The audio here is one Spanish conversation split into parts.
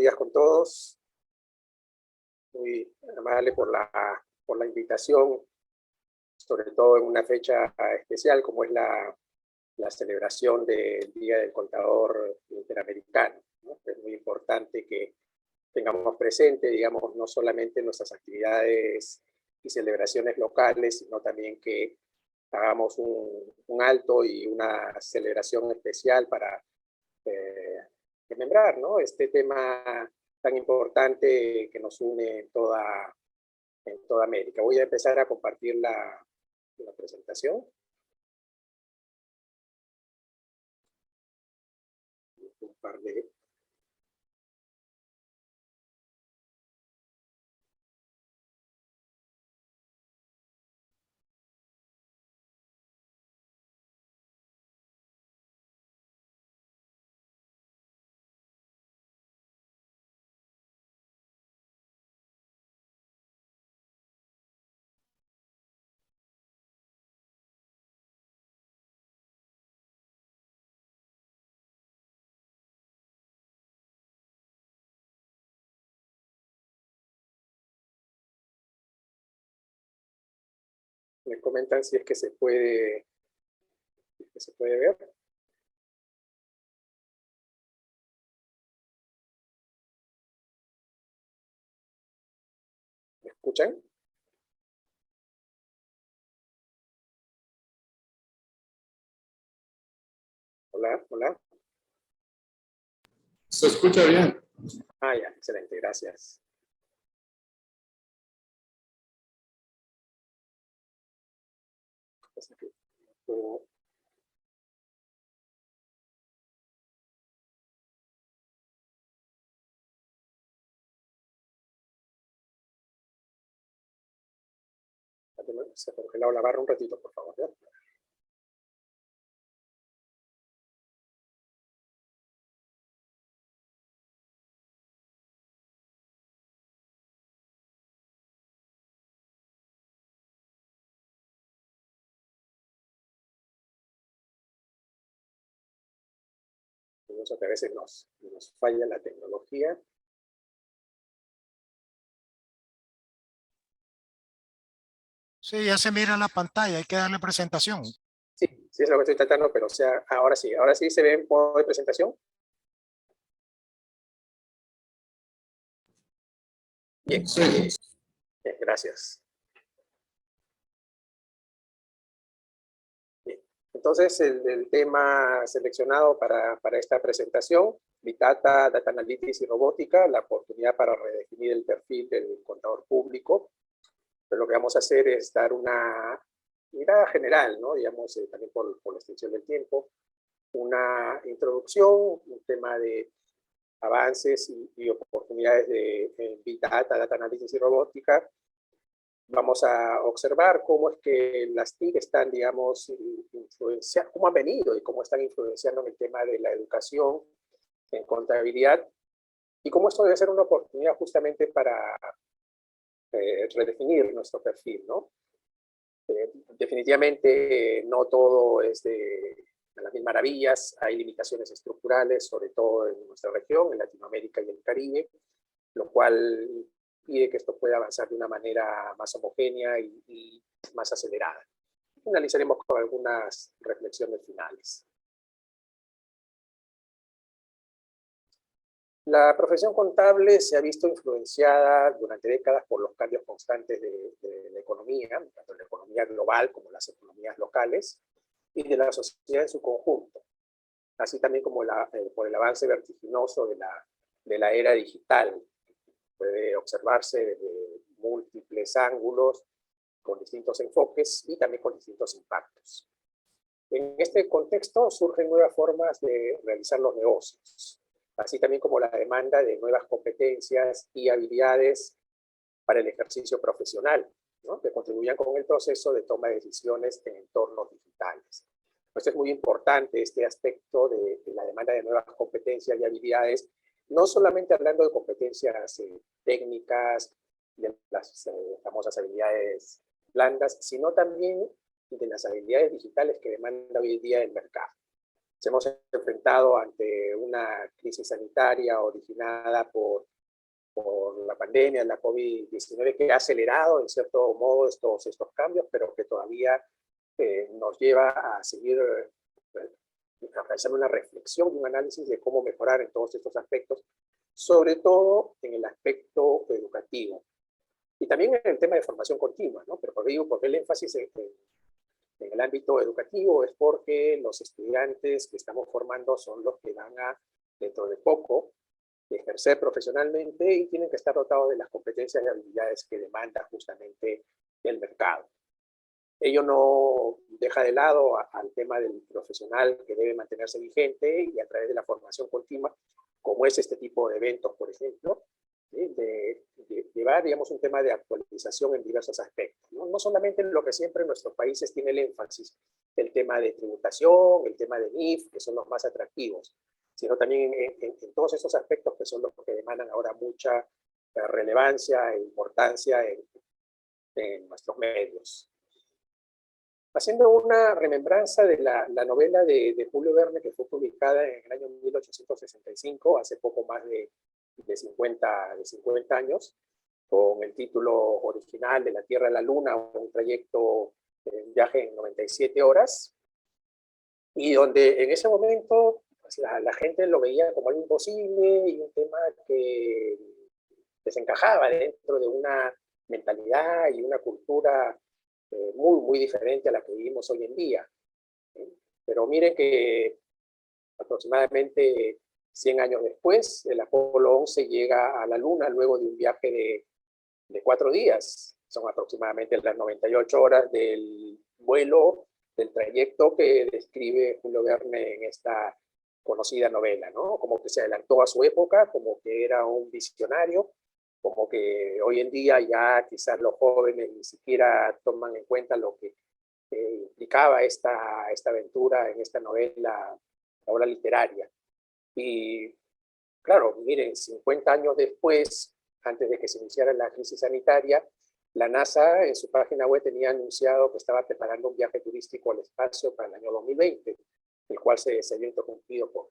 días con todos. Muy amable por la invitación, sobre todo en una fecha especial como es la celebración del Día del Contador Interamericano, ¿no? Es muy importante que tengamos presente, digamos, no solamente nuestras actividades y celebraciones locales, sino también que hagamos un alto y una celebración especial para remembrar, ¿no?, este tema tan importante que nos une en toda América. Voy a empezar a compartir la presentación. Un par de... Me comentan si es que se puede ver. ¿Me escuchan? Hola, hola. Se escucha bien. Ah, ya, excelente, gracias. Se ha congelado la barra un ratito, por favor, ¿ya? Eso que a veces nos falla la tecnología. Sí, ya se mira en la pantalla, hay que darle presentación. Sí, sí es lo que estoy tratando, pero o sea, ahora sí se ve en modo de presentación. Bien, Sí. Bien, gracias. Bien. Entonces, el tema seleccionado para esta presentación, Big Data, Data Analytics y Robótica, la oportunidad para redefinir el perfil del contador público. Pero lo que vamos a hacer es dar una mirada general, ¿no?, digamos, también por la extensión del tiempo, una introducción, un tema de avances y oportunidades de Big Data, Data Analytics y Robótica. Vamos a observar cómo es que las TIC están, digamos, influenciando, cómo han venido y cómo están influenciando en el tema de la educación en contabilidad y cómo esto debe ser una oportunidad justamente para redefinir nuestro perfil, ¿no? Definitivamente no todo es de las mil maravillas, hay limitaciones estructurales, sobre todo en nuestra región, en Latinoamérica y el Caribe, lo cual impide que esto pueda avanzar de una manera más homogénea y más acelerada. Finalizaremos con algunas reflexiones finales. La profesión contable se ha visto influenciada durante décadas por los cambios constantes de la economía, tanto la economía global como las economías locales, y de la sociedad en su conjunto, así también como por el avance vertiginoso de la era digital. Puede observarse desde múltiples ángulos, con distintos enfoques y también con distintos impactos. En este contexto surgen nuevas formas de realizar los negocios, así también como la demanda de nuevas competencias y habilidades para el ejercicio profesional, ¿no?, que contribuyan con el proceso de toma de decisiones en entornos digitales. Pues es muy importante este aspecto de la demanda de nuevas competencias y habilidades, no solamente hablando de competencias técnicas, de las famosas habilidades blandas, sino también de las habilidades digitales que demanda hoy en día el mercado. Nos hemos enfrentado ante un una crisis sanitaria originada por la pandemia, la COVID-19, que ha acelerado en cierto modo estos cambios, pero que todavía nos lleva a seguir a realizar una reflexión y un análisis de cómo mejorar en todos estos aspectos, sobre todo en el aspecto educativo. Y también en el tema de formación continua, ¿no? Pero porque el énfasis en el ámbito educativo es porque los estudiantes que estamos formando son los que van a, dentro de poco, ejercer profesionalmente y tienen que estar dotados de las competencias y habilidades que demanda justamente el mercado. Ello no deja de lado al tema del profesional que debe mantenerse vigente y a través de la formación continua, como es este tipo de eventos, por ejemplo, de llevar, digamos, un tema de actualización en diversos aspectos, ¿no? No solamente en lo que siempre en nuestros países tiene el énfasis, el tema de tributación, el tema de NIF, que son los más atractivos, sino también en todos esos aspectos que son los que demandan ahora mucha relevancia e importancia en nuestros medios. Haciendo una remembranza de la novela de Julio Verne, que fue publicada en el año 1865, hace poco más de 50 años, con el título original de La Tierra a la Luna, un trayecto, un viaje en 97 horas, y donde en ese momento pues, la gente lo veía como algo imposible y un tema que desencajaba dentro de una mentalidad y una cultura muy diferente a la que vivimos hoy en día. Pero miren que aproximadamente 100 años después, el Apolo 11 llega a la Luna luego de un viaje de 4 días. Son aproximadamente las 98 horas del vuelo, del trayecto que describe Julio Verne en esta conocida novela, ¿no? Como que se adelantó a su época, como que era un visionario, como que hoy en día ya quizás los jóvenes ni siquiera toman en cuenta lo que implicaba esta aventura en esta novela, la obra literaria. Y claro, miren, 50 años después, antes de que se iniciara la crisis sanitaria, la NASA en su página web tenía anunciado que estaba preparando un viaje turístico al espacio para el año 2020, el cual se había interrumpido por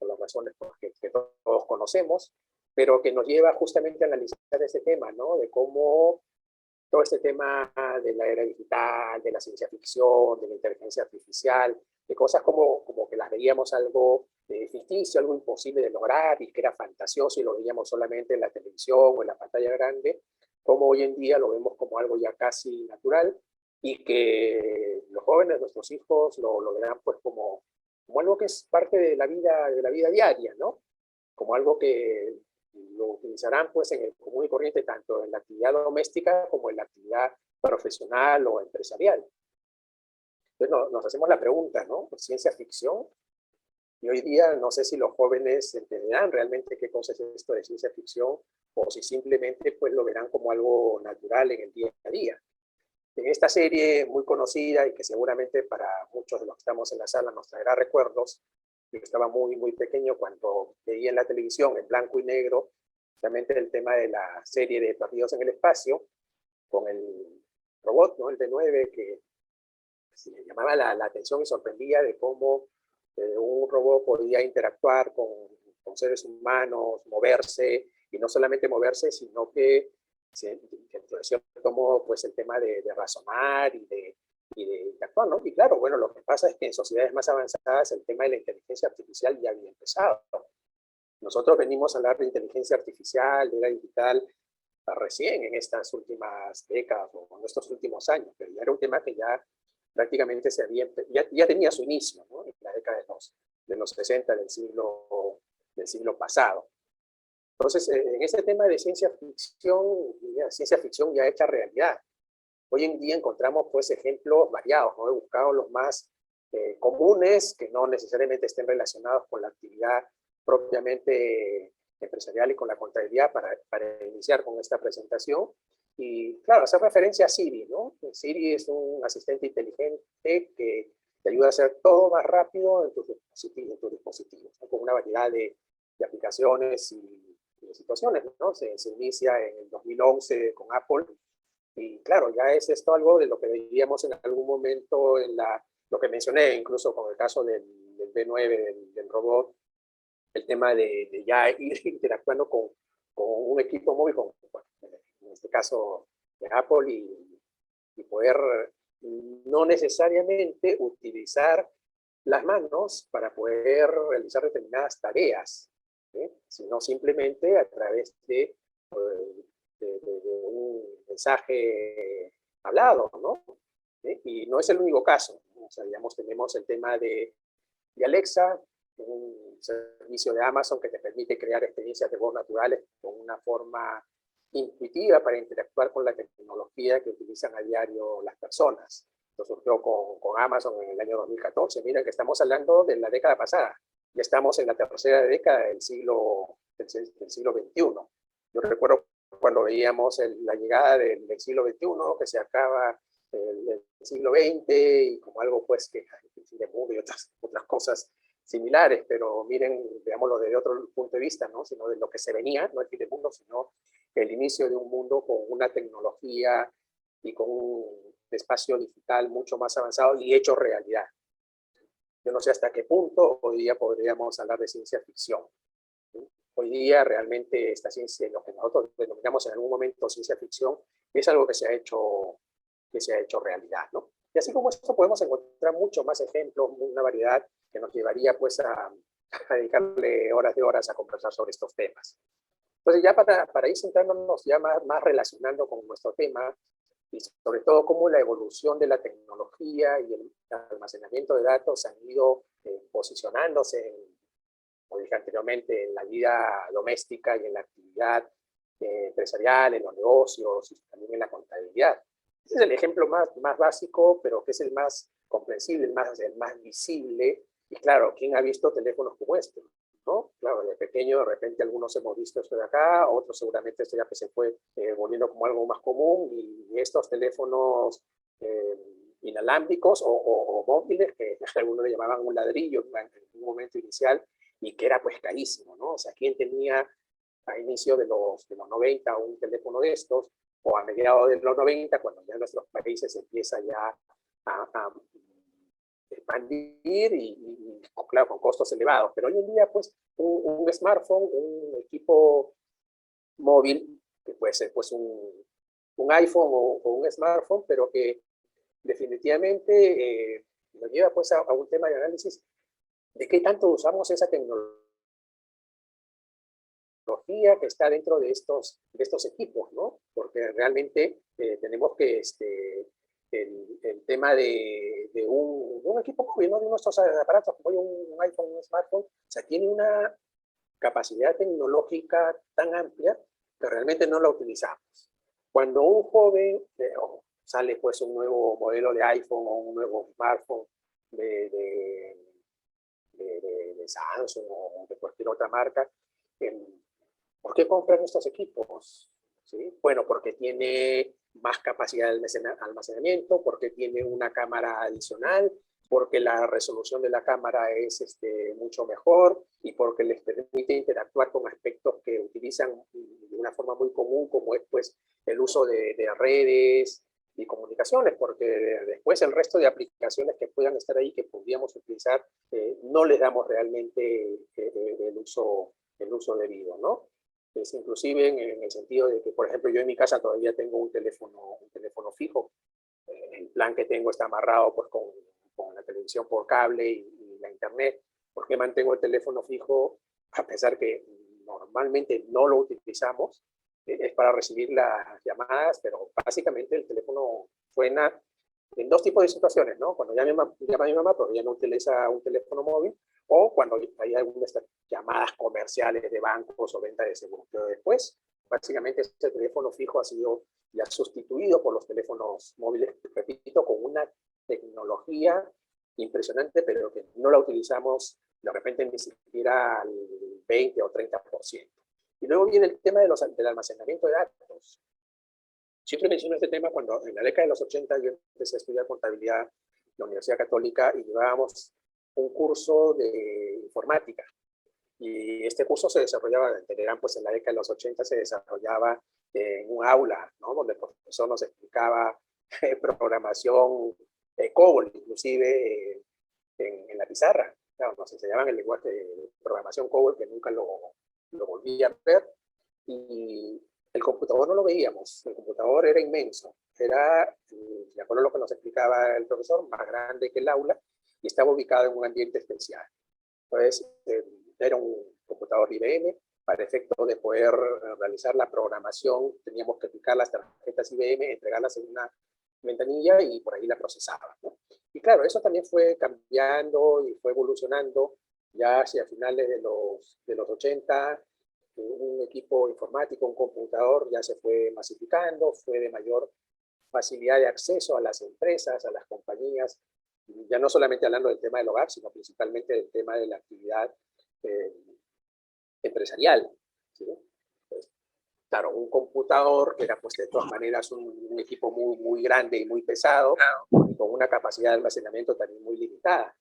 las razones que todos conocemos, pero que nos lleva justamente a analizar ese tema, ¿no? De cómo todo este tema de la era digital, de la ciencia ficción, de la inteligencia artificial, de cosas como que las veíamos algo ficticio, algo imposible de lograr y que era fantasioso y lo veíamos solamente en la televisión o en la pantalla grande, como hoy en día lo vemos como algo ya casi natural y que los jóvenes, nuestros hijos, lo verán pues como algo que es parte de la vida diaria, ¿no? Como algo que lo utilizarán pues en el común y corriente tanto en la actividad doméstica como en la actividad profesional o empresarial. Entonces nos hacemos la pregunta, ¿no? ¿Ciencia ficción? Y hoy día no sé si los jóvenes entenderán realmente qué cosa es esto de ciencia ficción o si simplemente pues lo verán como algo natural en el día a día. En esta serie muy conocida y que seguramente para muchos de los que estamos en la sala nos traerá recuerdos, yo estaba muy pequeño cuando veía en la televisión en blanco y negro justamente el tema de la serie de Perdidos en el Espacio con el robot, ¿no? El D9, que me llamaba la atención y sorprendía de cómo un robot podía interactuar con seres humanos, moverse, y no solamente moverse, sino que de cierto modo pues el tema de razonar y de actuar, ¿no? Y claro, bueno, lo que pasa es que en sociedades más avanzadas el tema de la inteligencia artificial ya había empezado. Nosotros venimos a hablar de inteligencia artificial, de la digital, recién en estas últimas décadas o en estos últimos años, pero ya era un tema que ya prácticamente ya tenía su inicio, ¿no? En la década de los 60 del siglo pasado. Entonces, en este tema de ciencia ficción ya hecha realidad. Hoy en día encontramos pues ejemplos variados, ¿no? He buscado los más comunes que no necesariamente estén relacionados con la actividad propiamente empresarial y con la contabilidad para iniciar con esta presentación. Y claro, hacer referencia a Siri, ¿no? Siri es un asistente inteligente que te ayuda a hacer todo más rápido en tus dispositivos, ¿no? Con una variedad de aplicaciones y de situaciones, ¿no? Se inicia en el 2011 con Apple. Y claro, ya es esto algo de lo que veíamos en algún momento en lo que mencioné, incluso con el caso del B9, del robot, el tema de ya ir interactuando con un equipo móvil, en este caso de Apple, y poder no necesariamente utilizar las manos para poder realizar determinadas tareas, ¿sí? Sino simplemente a través de un mensaje hablado, ¿no? ¿Sí? Y no es el único caso, ¿no? O sea, digamos, tenemos el tema de Alexa, un servicio de Amazon que te permite crear experiencias de voz naturales con una forma intuitiva para interactuar con la tecnología que utilizan a diario las personas. Esto surgió con Amazon en el año 2014. Miren que estamos hablando de la década pasada. Ya estamos en la tercera década del siglo XXI. Yo recuerdo cuando veíamos la llegada del siglo XXI, que se acaba el siglo XX y como algo pues que de mundo y otras cosas similares, pero miren, veámoslo desde otro punto de vista, ¿no? Sino de lo que se venía, no el fin del mundo, sino el inicio de un mundo con una tecnología y con un espacio digital mucho más avanzado y hecho realidad. Yo no sé hasta qué punto hoy día podríamos hablar de ciencia ficción. ¿Sí? Hoy día realmente esta ciencia, lo que nosotros denominamos en algún momento ciencia ficción, es algo que se ha hecho realidad, ¿no? Y así como esto podemos encontrar muchos más ejemplos, una variedad que nos llevaría pues a dedicarle horas de horas a conversar sobre estos temas. Entonces ya para ir centrándonos ya más relacionando con nuestro tema y sobre todo cómo la evolución de la tecnología y el almacenamiento de datos han ido posicionándose, como dije anteriormente, en la vida doméstica y en la actividad empresarial, en los negocios y también en la contabilidad. Ese es el ejemplo más básico, pero que es el más comprensible, el más visible. Y claro, ¿quién ha visto teléfonos como este? ¿No? Claro, de pequeño de repente algunos hemos visto esto de acá, otros seguramente esto ya que se fue volviendo como algo más común, y estos teléfonos inalámbricos o móviles, que algunos le llamaban un ladrillo en un momento inicial, y que era pues carísimo, ¿no? O sea, ¿quién tenía a inicio de los 90 un teléfono de estos? O a mediados de los 90, cuando ya nuestros países empiezan ya a expandir y, claro, con costos elevados. Pero hoy en día, pues, un smartphone, un equipo móvil, que puede ser pues un iPhone o un smartphone, pero que definitivamente nos lleva pues a un tema de análisis de qué tanto usamos esa tecnología que está dentro de estos equipos, ¿no? Porque realmente tenemos que el tema de un equipo móvil, ¿no? De nuestros aparatos, como un iPhone, un smartphone, o sea, tiene una capacidad tecnológica tan amplia que realmente no la utilizamos. Cuando un joven sale pues un nuevo modelo de iPhone o un nuevo smartphone de Samsung o de cualquier otra marca, ¿por qué compran estos equipos? ¿Sí? Bueno, porque tiene más capacidad de almacenamiento, porque tiene una cámara adicional, porque la resolución de la cámara es mucho mejor y porque les permite interactuar con aspectos que utilizan de una forma muy común, como es pues, el uso de redes y comunicaciones, porque después el resto de aplicaciones que puedan estar ahí, que podríamos utilizar, no les damos realmente el uso debido, ¿no? Es inclusive en el sentido de que, por ejemplo, yo en mi casa todavía tengo un teléfono fijo. El plan que tengo está amarrado pues, con la televisión por cable y la internet. ¿Por qué mantengo el teléfono fijo? A pesar que normalmente no lo utilizamos, es para recibir las llamadas, pero básicamente el teléfono suena en dos tipos de situaciones, ¿no? Cuando llama a mi mamá, pero ella no utiliza un teléfono móvil, o cuando hay algunas de estas llamadas comerciales de bancos o venta de seguros. Pero después, básicamente, este teléfono fijo ha sido ya sustituido por los teléfonos móviles, repito, con una tecnología impresionante, pero que no la utilizamos de repente ni siquiera al 20 o 30%. Y luego viene el tema del almacenamiento de datos. Siempre menciono este tema cuando en la década de los 80 yo empecé a estudiar contabilidad en la Universidad Católica y llevábamos un curso de informática. Y este curso se desarrollaba, entenderán, pues en la década de los 80 se desarrollaba en un aula, ¿no? Donde el profesor nos explicaba programación COBOL, inclusive en la pizarra. claro, nos enseñaban el lenguaje de programación COBOL, que nunca lo volví a ver, y el computador no lo veíamos, el computador era inmenso, era, de acuerdo a lo que nos explicaba el profesor, más grande que el aula, y estaba ubicado en un ambiente especial. Entonces, era un computador IBM. Para efecto de poder realizar la programación, teníamos que picar las tarjetas IBM, entregarlas en una ventanilla y por ahí la procesaban, ¿no? Y claro, eso también fue cambiando y fue evolucionando. Ya hacia finales de los 80, un equipo informático, un computador, ya se fue masificando, fue de mayor facilidad de acceso a las empresas, a las compañías, ya no solamente hablando del tema del hogar, sino principalmente del tema de la actividad eh, empresarial, ¿sí? Pues, claro, un computador que era pues de todas maneras un equipo muy grande y muy pesado, y con una capacidad de almacenamiento también muy limitada.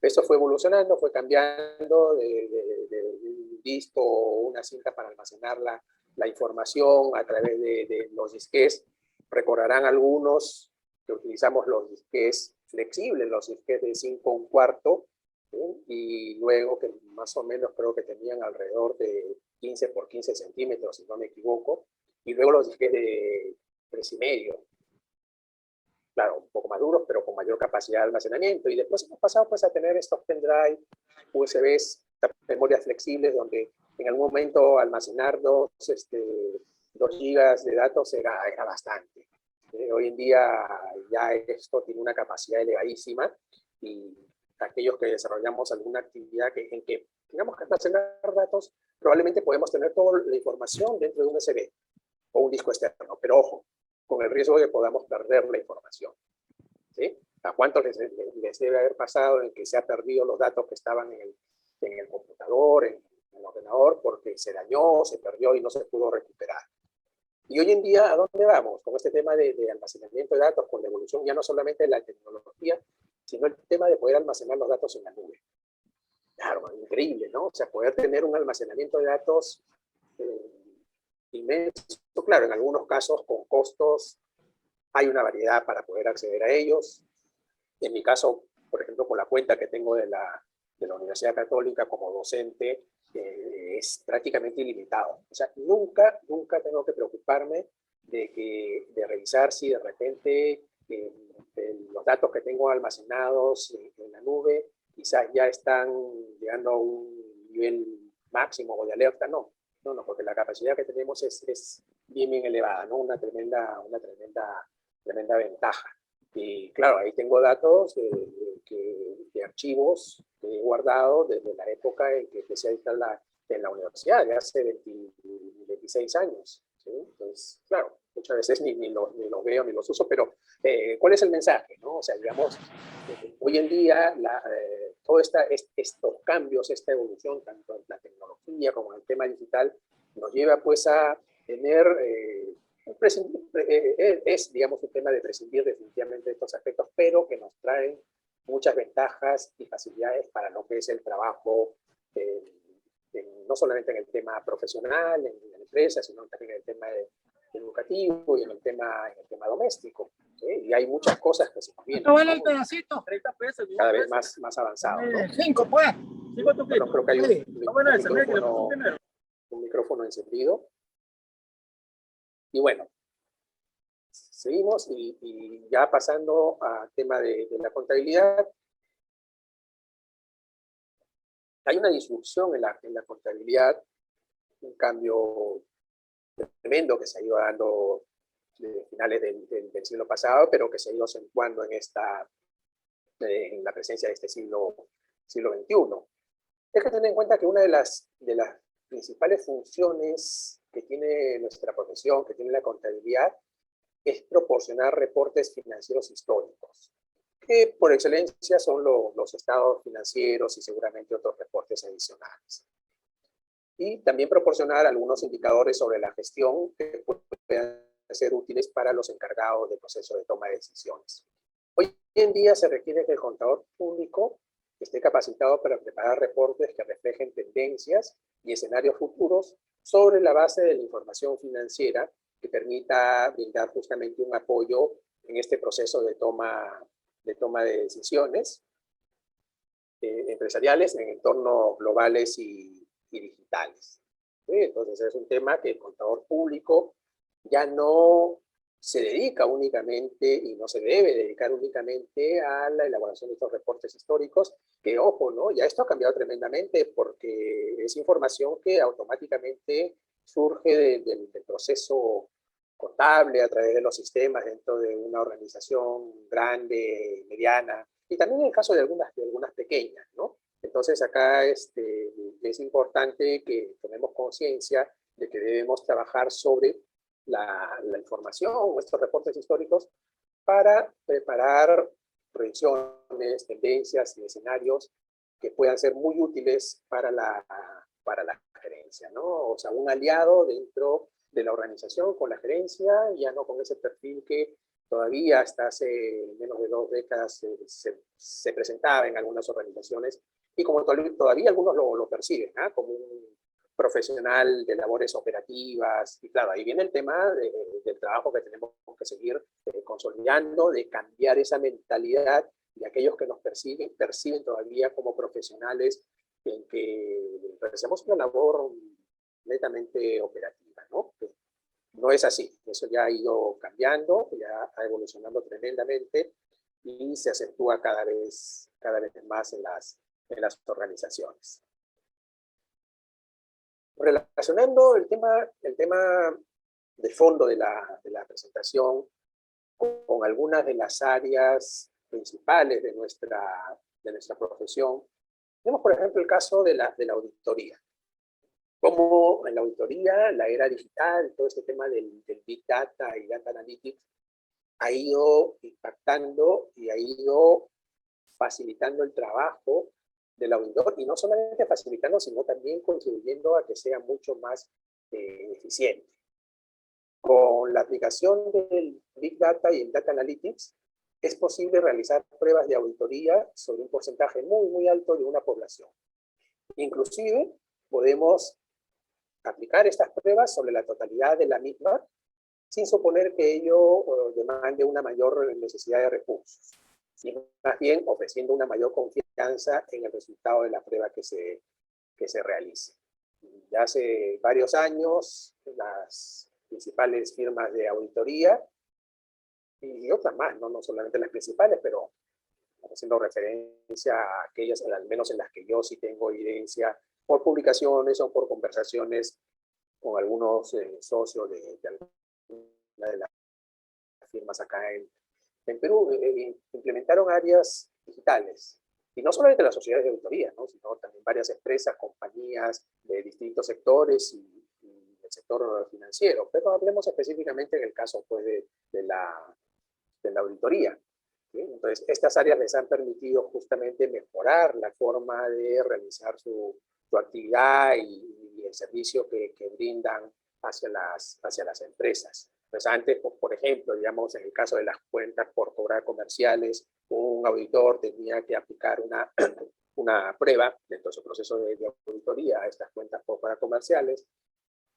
Eso fue evolucionando, fue cambiando de un disco o una cinta para almacenar la información a través de los disquetes. Recordarán algunos que utilizamos los disquetes flexibles, los disquetes de 5 1/4, ¿sí? Y luego que más o menos creo que tenían alrededor de 15 por 15 centímetros, si no me equivoco, y luego los disquetes de 3,5, claro, un poco más duros, pero con mayor capacidad de almacenamiento. Y después hemos pasado pues a tener estos pendrive, USBs, memorias flexibles, donde en algún momento almacenar 2 gigas de datos era bastante. Hoy en día ya esto tiene una capacidad elevadísima, y aquellos que desarrollamos alguna actividad en que tengamos que almacenar datos, probablemente podemos tener toda la información dentro de un USB o un disco externo, pero ojo, con el riesgo de que podamos perder la información, ¿sí? ¿A cuántos les debe haber pasado en que se han perdido los datos que estaban en el computador, en el ordenador, porque se dañó, se perdió y no se pudo recuperar? Y hoy en día, ¿a dónde vamos? Con este tema de almacenamiento de datos, con la evolución ya no solamente de la tecnología, sino el tema de poder almacenar los datos en la nube. Claro, increíble, ¿no? O sea, poder tener un almacenamiento de datos inmenso. Claro, en algunos casos con costos hay una variedad para poder acceder a ellos. En mi caso, por ejemplo, con la cuenta que tengo de la Universidad Católica como docente, es prácticamente ilimitado. O sea, nunca tengo que preocuparme de revisar si de repente los datos que tengo almacenados en la nube quizás ya están llegando a un nivel máximo o de alerta. No, porque la capacidad que tenemos es bien elevada, ¿no? Una tremenda ventaja. Y claro, ahí tengo datos de archivos que he guardado desde la época en que empecé a estar en la universidad, de hace 26 años, ¿sí? Entonces, claro, muchas veces ni los veo ni los uso, pero ¿cuál es el mensaje, no? O sea, digamos, hoy en día todos estos cambios, esta evolución, tanto en la tecnología como en el tema digital, nos lleva pues a tener es, digamos, un tema de prescindir definitivamente de estos aspectos, pero que nos traen muchas ventajas y facilidades para lo que es el trabajo, no solamente en el tema profesional, en la empresa, sino también en el tema educativo y en el tema doméstico, ¿sí? Y hay muchas cosas que se vienen, ¿Cuánto vale el pedacito? 30 pesos. cada vez más avanzados, ¿no? 5, pues. Bueno, creo que hay un micrófono encendido. Y bueno, seguimos y ya pasando al tema de la contabilidad. Hay una disrupción en la contabilidad, un cambio tremendo que se ha ido dando de finales del siglo pasado, pero que se ha ido acentuando en la presencia de este siglo XXI. Hay que tener en cuenta que una de las principales funciones que tiene nuestra profesión, que tiene la contabilidad, es proporcionar reportes financieros históricos, que por excelencia son los estados financieros y seguramente otros reportes adicionales. Y también proporcionar algunos indicadores sobre la gestión que puedan ser útiles para los encargados del proceso de toma de decisiones. Hoy en día se requiere que el contador público esté capacitado para preparar reportes que reflejen tendencias y escenarios futuros sobre la base de la información financiera que permita brindar justamente un apoyo en este proceso de toma de decisiones. empresariales en entornos globales y digitales. ¿Sí? Entonces es un tema que el contador público ya no se dedica únicamente y no se debe dedicar únicamente a la elaboración de estos reportes históricos, que ojo, ¿no? Ya esto ha cambiado tremendamente porque es información que automáticamente surge del proceso contable a través de los sistemas dentro de una organización grande, mediana, y también en el caso de algunas pequeñas, ¿no? Entonces acá es importante que tomemos conciencia de que debemos trabajar sobre la información, nuestros reportes históricos, para preparar proyecciones, tendencias y escenarios que puedan ser muy útiles para la gerencia, ¿no? O sea, un aliado dentro de la organización con la gerencia, ya no con ese perfil que todavía hasta hace menos de 2 décadas se presentaba en algunas organizaciones y como todavía algunos lo perciben, ¿eh? Como un profesional de labores operativas. Y claro, ahí viene el tema del trabajo que tenemos que seguir consolidando, de cambiar esa mentalidad de aquellos que nos perciben todavía como profesionales en que realizamos una labor netamente operativa, ¿no? Que no es así, eso ya ha ido cambiando, ya ha evolucionado tremendamente y se acentúa cada vez más en las organizaciones. Relacionando el tema de fondo de la presentación con algunas de las áreas principales de nuestra profesión, tenemos por ejemplo el caso de la auditoría. Como en la auditoría, la era digital, todo este tema del Big Data y Data Analytics ha ido impactando y ha ido facilitando el trabajo del auditor, y no solamente facilitando, sino también contribuyendo a que sea mucho más eficiente. Con la aplicación del Big Data y el Data Analytics, es posible realizar pruebas de auditoría sobre un porcentaje muy, muy alto de una población. Inclusive, podemos aplicar estas pruebas sobre la totalidad de la misma, sin suponer que ello demande una mayor necesidad de recursos, sino más bien ofreciendo una mayor confianza en el resultado de la prueba que se realice. Ya hace varios años, las principales firmas de auditoría, y otras más, no solamente las principales, pero haciendo referencia a aquellas, al menos en las que yo sí tengo evidencia, por publicaciones o por conversaciones con algunos socios de alguna de las firmas acá en Perú, implementaron áreas digitales. Y no solamente las sociedades de auditoría, ¿no? Sino también varias empresas, compañías de distintos sectores y el sector financiero. Pero hablemos específicamente en el caso pues, de la auditoría. ¿Sí? Entonces, estas áreas les han permitido justamente mejorar la forma de realizar su actividad y el servicio que brindan hacia las empresas. Pues antes, por ejemplo, digamos, en el caso de las cuentas por cobrar comerciales, un auditor tenía que aplicar una prueba dentro de su proceso de auditoría a estas cuentas por cobrar comerciales.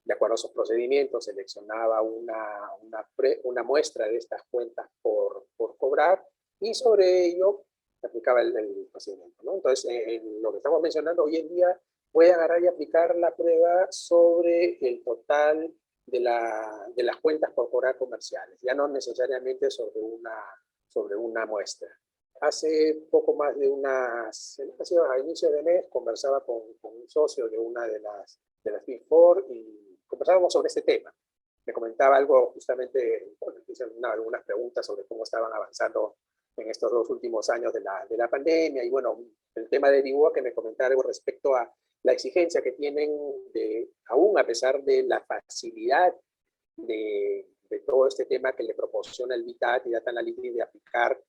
De acuerdo a sus procedimientos, seleccionaba una muestra de estas cuentas por cobrar y sobre ello aplicaba el procedimiento, ¿no? Entonces, lo que estamos mencionando hoy en día, puede agarrar y aplicar la prueba sobre el total de las cuentas por cobrar comerciales, ya no necesariamente sobre una muestra. Hace poco más de a inicio de mes, conversaba con un socio de una de las Big Four y conversábamos sobre este tema. Me comentaba algo justamente, bueno, hice algunas preguntas sobre cómo estaban avanzando en estos 2 últimos años de la pandemia, y bueno, el tema derivó a que me comentara algo respecto a la exigencia que tienen, aún a pesar de la facilidad de todo este tema que le proporciona el Big Data y Data Analytics, de aplicar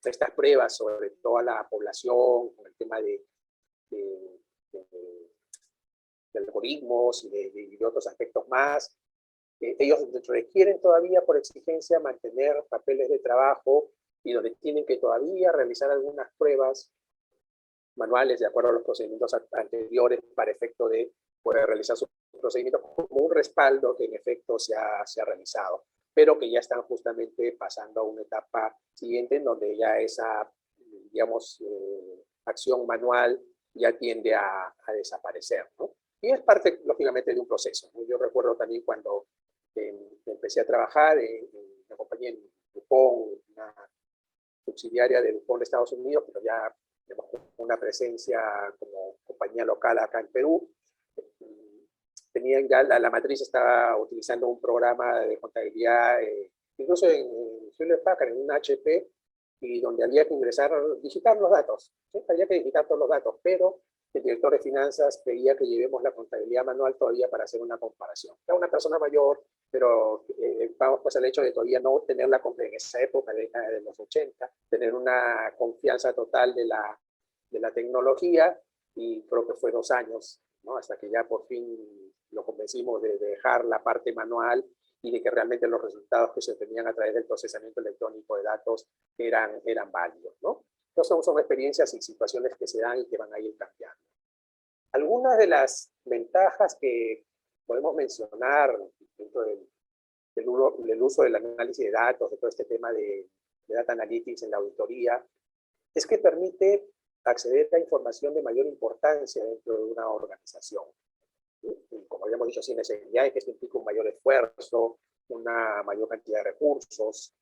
estas pruebas sobre toda la población, con el tema de algoritmos y de otros aspectos más. Ellos requieren todavía por exigencia mantener papeles de trabajo y donde tienen que todavía realizar algunas pruebas manuales de acuerdo a los procedimientos anteriores para efecto de poder realizar sus procedimientos como un respaldo que en efecto se ha realizado, pero que ya están justamente pasando a una etapa siguiente en donde ya esa, digamos, acción manual ya tiende a desaparecer, ¿no? Y es parte, lógicamente, de un proceso, ¿no? Yo recuerdo también cuando empecé a trabajar en una compañía en DuPont, una subsidiaria de DuPont de Estados Unidos, pero ya tenemos una presencia como compañía local acá en Perú. Tenían ya, la matriz estaba utilizando un programa de contabilidad, incluso en Hewlett Packard, en un HP, y donde había que digitar los datos, ¿sí? Había que digitar todos los datos, pero el director de finanzas pedía que llevemos la contabilidad manual todavía para hacer una comparación. Era una persona mayor, pero vamos pues al hecho de todavía no tener en esa época, de los 80, tener una confianza total de la tecnología, y creo que fue 2 años, ¿no? Hasta que ya por fin lo convencimos de dejar la parte manual y de que realmente los resultados que se obtenían a través del procesamiento electrónico de datos eran válidos, ¿no? Entonces son experiencias y situaciones que se dan y que van a ir cambiando. Algunas de las ventajas que podemos mencionar dentro del uso del análisis de datos, de todo este tema de data analytics en la auditoría, es que permite acceder a información de mayor importancia dentro de una organización. Y como habíamos dicho, sin necesidad de que esto implique un mayor esfuerzo, una mayor cantidad de recursos.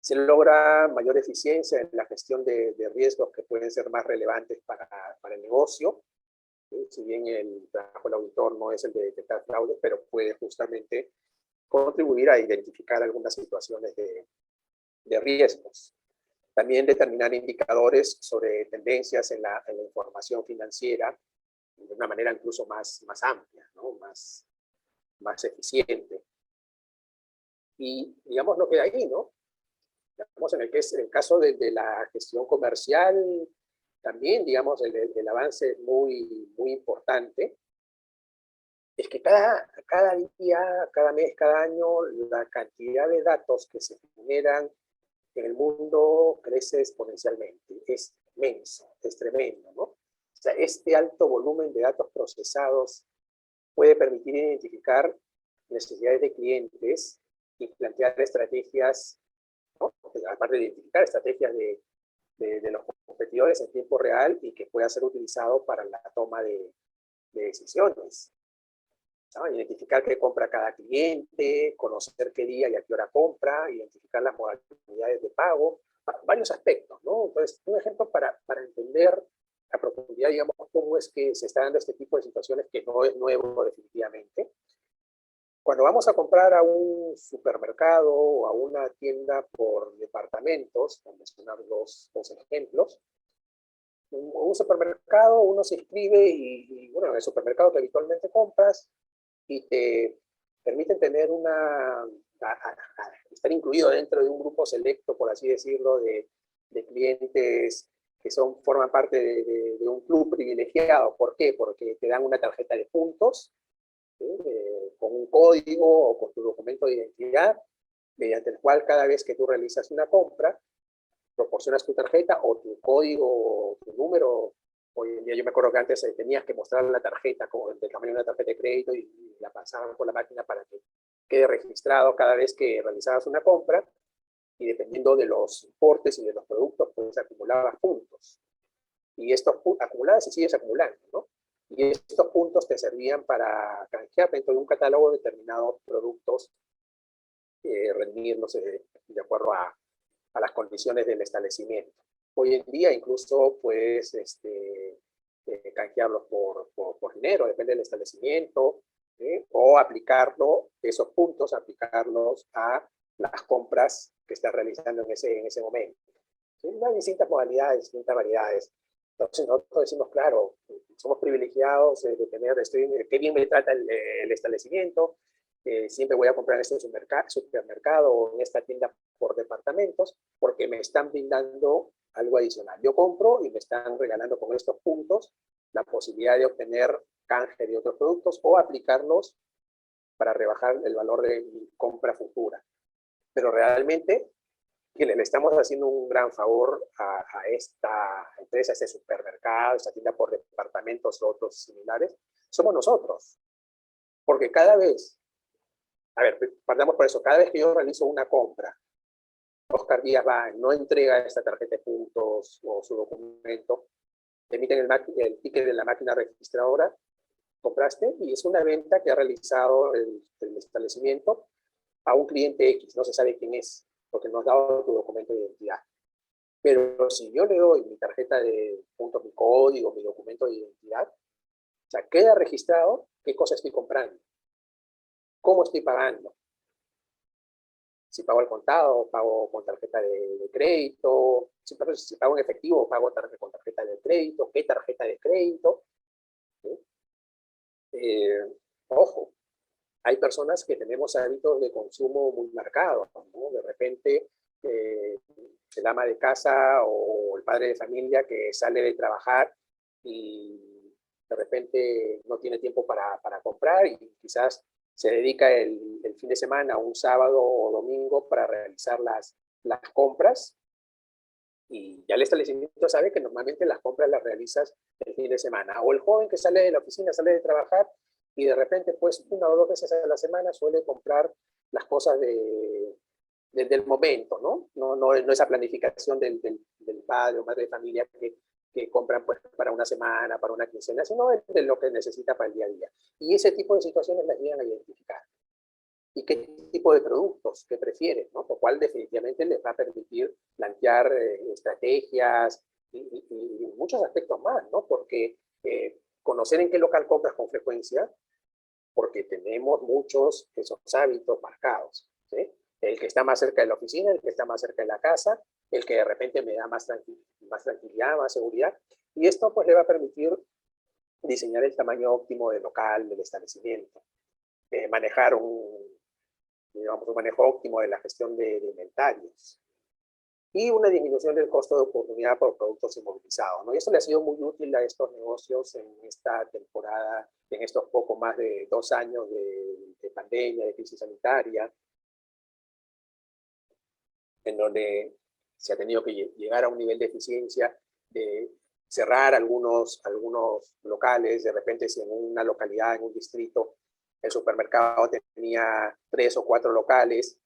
Se logra mayor eficiencia en la gestión de riesgos que pueden ser más relevantes para el negocio. ¿Sí? Si bien el trabajo del auditor no es el de detectar fraudes, pero puede justamente contribuir a identificar algunas situaciones de riesgos. También determinar indicadores sobre tendencias en la información financiera de una manera incluso más amplia, ¿no? más eficiente. Y digamos lo que hay ahí, ¿no? Digamos, en el caso de la gestión comercial, también, digamos, el avance muy importante es que cada día, cada mes, cada año, la cantidad de datos que se generan en el mundo crece exponencialmente. Es inmenso, es tremendo, ¿no? O sea, este alto volumen de datos procesados puede permitir identificar necesidades de clientes y plantear estrategias, ¿no? Aparte de identificar estrategias de los competidores en tiempo real y que pueda ser utilizado para la toma de decisiones, ¿no? Identificar qué compra cada cliente, conocer qué día y a qué hora compra, identificar las modalidades de pago, varios aspectos, ¿no? Entonces, un ejemplo para entender a profundidad, digamos, cómo es que se está dando este tipo de situaciones, que no es nuevo definitivamente. Cuando vamos a comprar a un supermercado o a una tienda por departamentos, por mencionar dos ejemplos, un supermercado, uno se inscribe y bueno, en el supermercado que habitualmente compras y te permiten tener estar incluido dentro de un grupo selecto, por así decirlo, de clientes que forman parte de un club privilegiado. ¿Por qué? Porque te dan una tarjeta de puntos, ¿sí? Con un código o con tu documento de identidad, mediante el cual cada vez que tú realizas una compra, proporcionas tu tarjeta o tu código o tu número. Hoy en día yo me acuerdo que antes tenías que mostrar la tarjeta como del tamaño de una tarjeta de crédito y la pasaban por la máquina para que quede registrado cada vez que realizabas una compra, y dependiendo de los importes y de los productos, pues acumulabas puntos. Y estos acumulabas y sigues acumulando, ¿no? Y estos puntos te servían para canjear dentro de un catálogo determinados productos, rendirlos de acuerdo a las condiciones del establecimiento. Hoy en día incluso puedes canjearlos por dinero, depende del establecimiento, o esos puntos, aplicarlos a las compras que estás realizando en ese momento. ¿Sí? Hay distintas modalidades, distintas variedades. Entonces nosotros decimos, claro, somos privilegiados de tener, qué bien me trata el establecimiento, siempre voy a comprar en este supermercado o en esta tienda por departamentos, porque me están brindando algo adicional. Yo compro y me están regalando con estos puntos la posibilidad de obtener canje de otros productos o aplicarlos para rebajar el valor de mi compra futura. Pero realmente que le estamos haciendo un gran favor a esta empresa, a este supermercado, esta tienda por departamentos o otros similares, somos nosotros. Porque cada vez, a ver, partamos por eso, cada vez que yo realizo una compra Oscar Díaz va, no entrega esta tarjeta de puntos o su documento, te emiten el ticket de la máquina registradora, compraste, y es una venta que ha realizado el establecimiento a un cliente X, no se sabe quién es, porque no has dado tu documento de identidad. Pero si yo le doy mi tarjeta de puntos, mi código, mi documento de identidad, o sea, queda registrado qué cosa estoy comprando, cómo estoy pagando. Si pago al contado, pago con tarjeta de crédito, si pago en efectivo, pago con tarjeta de crédito, qué tarjeta de crédito. ¿Sí? Ojo, hay personas que tenemos hábitos de consumo muy marcados, ¿no? De repente, el ama de casa o el padre de familia que sale de trabajar y de repente no tiene tiempo para comprar y quizás se dedica el fin de semana, un sábado o domingo, para realizar las compras, y ya el establecimiento sabe que normalmente las compras las realizas el fin de semana. O el joven que sale de la oficina, sale de trabajar, y de repente, pues, 1 o 2 veces a la semana suele comprar las cosas del momento, ¿no? No esa planificación del padre o madre de familia que compran, pues, para una semana, para una quincena, sino de lo que necesita para el día a día. Y ese tipo de situaciones las llegan a identificar. Y qué tipo de productos que prefieren, ¿no? Lo cual definitivamente les va a permitir plantear estrategias y muchos aspectos más, ¿no? Porque conocer en qué local compras con frecuencia, porque tenemos muchos esos hábitos marcados, ¿sí? El que está más cerca de la oficina, el que está más cerca de la casa, el que de repente me da más tranquilidad, más seguridad, y esto pues le va a permitir diseñar el tamaño óptimo del local, del establecimiento, manejar digamos, un manejo óptimo de la gestión de inventarios y una disminución del costo de oportunidad por productos inmovilizados, ¿no? Y eso le ha sido muy útil a estos negocios en esta temporada, en estos poco más de 2 años de pandemia, de crisis sanitaria, en donde se ha tenido que llegar a un nivel de eficiencia, de cerrar algunos locales. De repente, si en una localidad, en un distrito, el supermercado tenía 3 o 4 locales,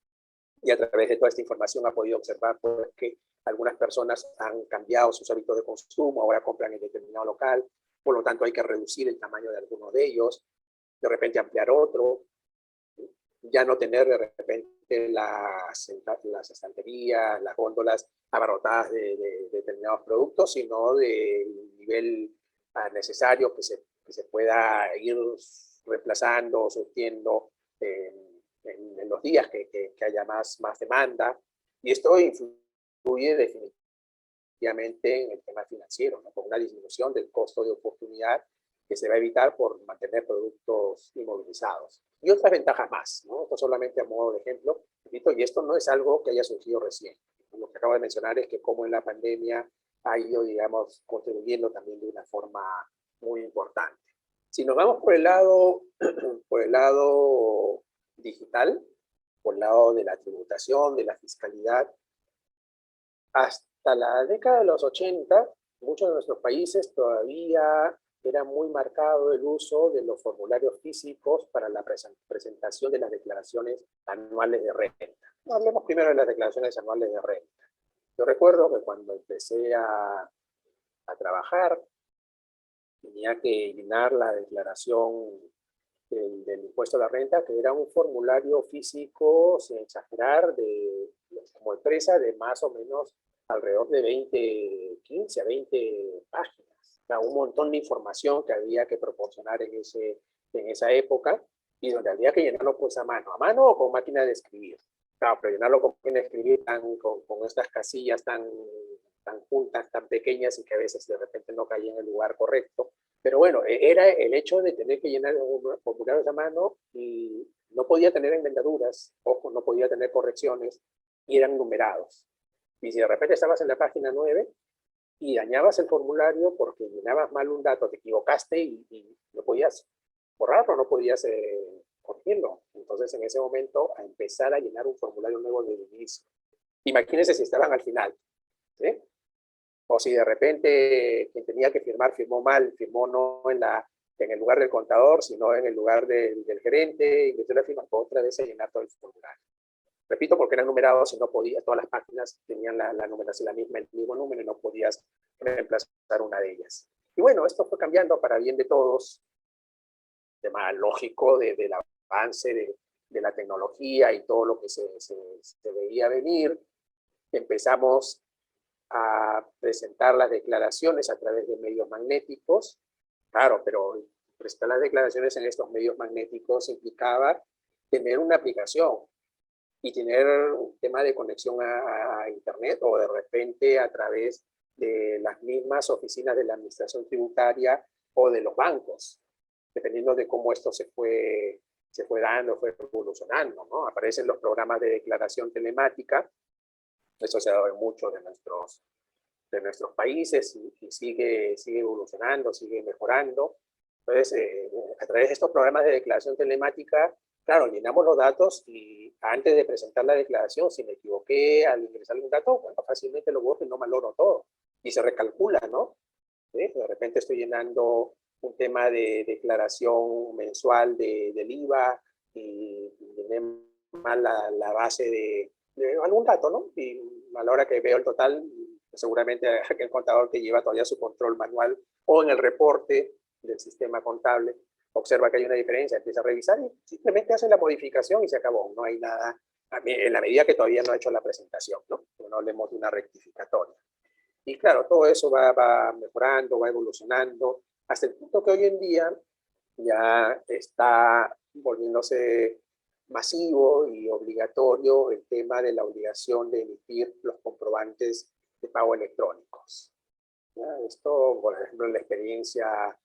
y a través de toda esta información ha podido observar, pues, que algunas personas han cambiado sus hábitos de consumo, ahora compran en determinado local, por lo tanto hay que reducir el tamaño de algunos de ellos, de repente ampliar otro, ya no tener de repente las estanterías, las góndolas abarrotadas de determinados productos, sino del nivel necesario que se pueda ir reemplazando, surtiendo en los días que haya más demanda. Y esto influye definitivamente en el tema financiero, ¿no? Con una disminución del costo de oportunidad que se va a evitar por mantener productos inmovilizados. Y otras ventajas más, ¿no? Esto solamente a modo de ejemplo, y esto no es algo que haya surgido recién. Lo que acabo de mencionar es que como en la pandemia ha ido, digamos, contribuyendo también de una forma muy importante. Si nos vamos por el lado digital, por el lado de la tributación, de la fiscalidad, hasta la década de los 80, muchos de nuestros países todavía era muy marcado el uso de los formularios físicos para la presentación de las declaraciones anuales de renta. Hablemos primero de las declaraciones anuales de renta. Yo recuerdo que cuando empecé a trabajar, tenía que llenar la declaración del impuesto a la renta, que era un formulario físico, sin exagerar, como empresa, de más o menos alrededor de 15 a 20 páginas. O sea, un montón de información que había que proporcionar en esa época, y donde había que llenarlo pues a mano o con máquina de escribir. Claro, pero llenarlo con máquina de escribir con estas casillas tan juntas, tan pequeñas, y que a veces de repente no caía en el lugar correcto. Pero bueno, era el hecho de tener que llenar formularios a mano, y no podía tener enmendaduras, ojo, no podía tener correcciones, y eran numerados. Y si de repente estabas en la página 9 y dañabas el formulario porque llenabas mal un dato, te equivocaste y no podías borrarlo, no podías corregirlo. Entonces, en ese momento, a empezar a llenar un formulario nuevo desde el inicio. Imagínense si estaban al final, ¿sí? O si de repente quien tenía que firmar firmó mal, firmó no en el lugar del contador, sino en el lugar del gerente, y metió la firma otra vez a llenar todo el formulario. Repito, porque eran numerados y no podías, todas las páginas tenían la numeración, el mismo número y no podías reemplazar una de ellas. Y bueno, esto fue cambiando para bien de todos, tema lógico del avance de la tecnología y todo lo que se veía venir. Empezamos a presentar las declaraciones a través de medios magnéticos. Claro, pero presentar las declaraciones en estos medios magnéticos implicaba tener una aplicación y tener un tema de conexión a Internet, o de repente a través de las mismas oficinas de la administración tributaria o de los bancos, dependiendo de cómo esto se fue dando, fue evolucionando, ¿no? Aparecen los programas de declaración telemática. Eso se ha dado en muchos de nuestros países y sigue evolucionando, sigue mejorando. Entonces, a través de estos programas de declaración telemática, claro, llenamos los datos y antes de presentar la declaración, si me equivoqué al ingresar un dato, bueno, fácilmente lo borro y no malogro todo. Y se recalcula, ¿no? ¿Sí? De repente estoy llenando un tema de declaración mensual del IVA y llené mal la base de algún dato, ¿no? Y a la hora que veo el total, seguramente aquel contador que lleva todavía su control manual o en el reporte del sistema contable, observa que hay una diferencia, empieza a revisar y simplemente hace la modificación y se acabó. No hay nada, en la medida que todavía no ha hecho la presentación, ¿no? No hablemos de una rectificatoria. Y claro, todo eso va mejorando, va evolucionando, hasta el punto que hoy en día ya está volviéndose masivo y obligatorio el tema de la obligación de emitir los comprobantes de pago electrónicos. ¿Ya? Esto, por ejemplo, en la experiencia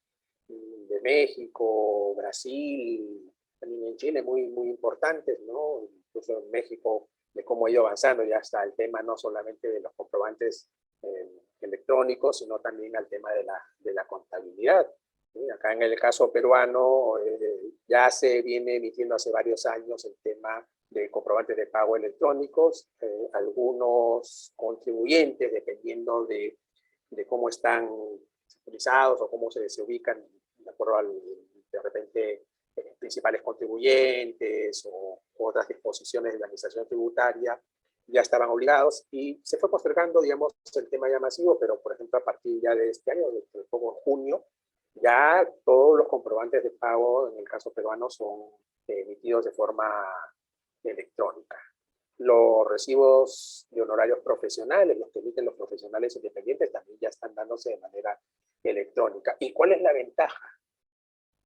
de México, Brasil, también en Chile, muy importantes, ¿no? Incluso en México, de cómo ha ido avanzando ya está el tema no solamente de los comprobantes electrónicos, sino también al tema de la contabilidad. ¿Sí? Acá en el caso peruano ya se viene emitiendo hace varios años el tema de comprobantes de pago electrónicos. Algunos contribuyentes, dependiendo de cómo están securizados o cómo se ubican de acuerdo de repente principales contribuyentes o otras disposiciones de la administración tributaria, ya estaban obligados y se fue postergando, digamos, el tema ya masivo, pero por ejemplo a partir ya de este año, de junio, ya todos los comprobantes de pago en el caso peruano son emitidos de forma electrónica. Los recibos de honorarios profesionales, los que emiten los profesionales independientes, también ya están dándose de manera electrónica. ¿Y cuál es la ventaja?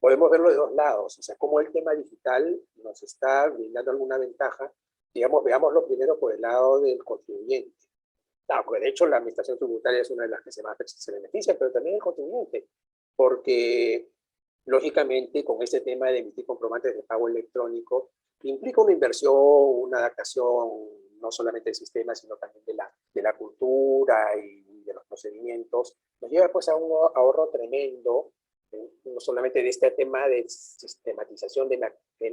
Podemos verlo de dos lados, o sea, cómo el tema digital nos está brindando alguna ventaja. Digamos, veámoslo primero por el lado del contribuyente. Claro, porque de hecho la administración tributaria es una de las que más se beneficia, pero también el contribuyente, porque lógicamente con este tema de emitir comprobantes de pago electrónico implica una inversión, una adaptación no solamente del sistema, sino también de la cultura y de los procedimientos. Nos lleva pues a un ahorro tremendo, no solamente de este tema de sistematización, de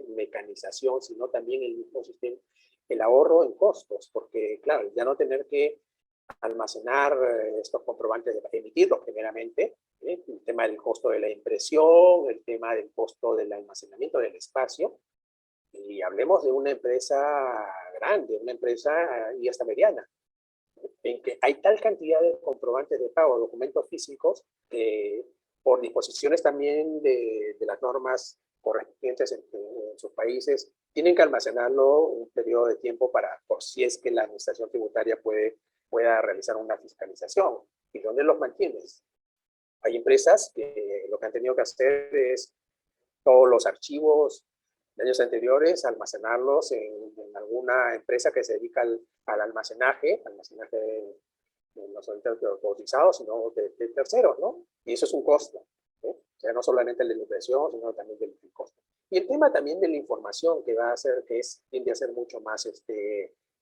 mecanización, sino también el mismo sistema, el ahorro en costos, porque claro, ya no tener que almacenar estos comprobantes, emitirlos primeramente, el tema del costo de la impresión, el tema del costo del almacenamiento del espacio, y hablemos de una empresa grande, una empresa y hasta mediana, en que hay tal cantidad de comprobantes de pago, documentos físicos, que por disposiciones también de las normas correspondientes en sus países, tienen que almacenarlo un periodo de tiempo por si es que la administración tributaria pueda realizar una fiscalización. ¿Y dónde los mantienes? Hay empresas que lo que han tenido que hacer es todos los archivos de años anteriores, almacenarlos en alguna empresa que se dedica al almacenaje no solamente de autorizados, sino de terceros, ¿no? Y eso es un costo, ¿eh? O sea, no solamente la impresión, sino también del costo. Y el tema también de la información que va a hacer, tiende a ser mucho más,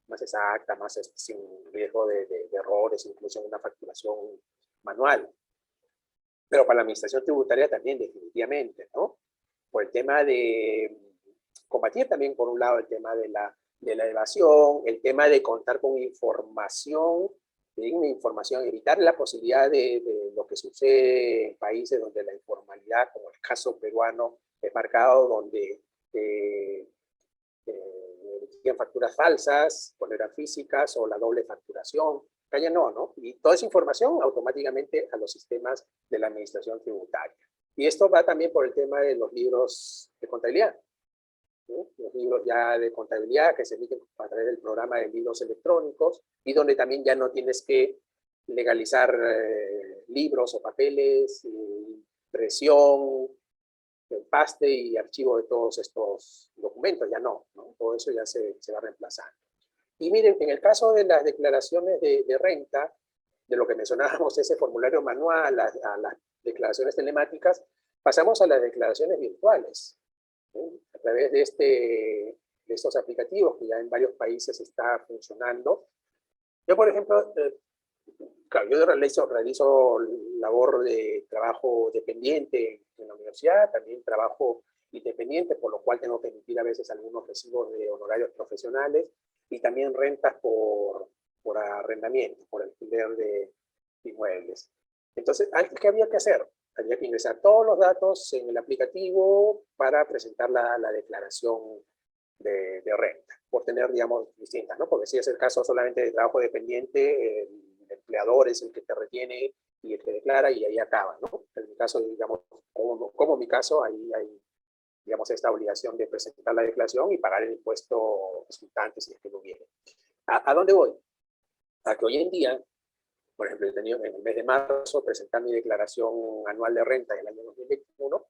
más exacta, más sin riesgo de errores, incluso en una facturación manual. Pero para la administración tributaria también, definitivamente, ¿no? Por el tema de combatir también, por un lado, el tema de la evasión, el tema de contar con información, evitar la posibilidad de lo que sucede en países donde la informalidad, como el caso peruano, es marcado, donde el emitían facturas falsas, cuando eran físicas, o la doble facturación. Acá ya no, ¿no? Y toda esa información automáticamente a los sistemas de la administración tributaria. Y esto va también por el tema de los libros de contabilidad, ¿sí? Los libros ya de contabilidad que se emiten a través del programa de libros electrónicos, y donde también ya no tienes que legalizar libros o papeles, impresión, empaste y archivo de todos estos documentos, ya no, ¿no? Todo eso ya se va reemplazando. Y miren, en el caso de las declaraciones de renta, de lo que mencionábamos, ese formulario manual, a las declaraciones telemáticas, pasamos a las declaraciones virtuales, ¿sí? A través de estos aplicativos que ya en varios países está funcionando. Yo, por ejemplo, claro, yo realizo labor de trabajo dependiente en la universidad, también trabajo independiente, por lo cual tengo que emitir a veces algunos recibos de honorarios profesionales y también rentas por arrendamiento, por alquiler de inmuebles. Entonces, ¿qué había que hacer? Había que ingresar todos los datos en el aplicativo para presentar la declaración de renta, por tener, digamos, distintas, ¿no? Porque si es el caso solamente de trabajo dependiente, el empleador es el que te retiene y el que declara, y ahí acaba, ¿no? En mi caso, digamos, como mi caso, ahí hay, digamos, esta obligación de presentar la declaración y pagar el impuesto resultante si es que lo viene. ¿A dónde voy? A que hoy en día, por ejemplo, he tenido en el mes de marzo presentar mi declaración anual de renta del año 2021,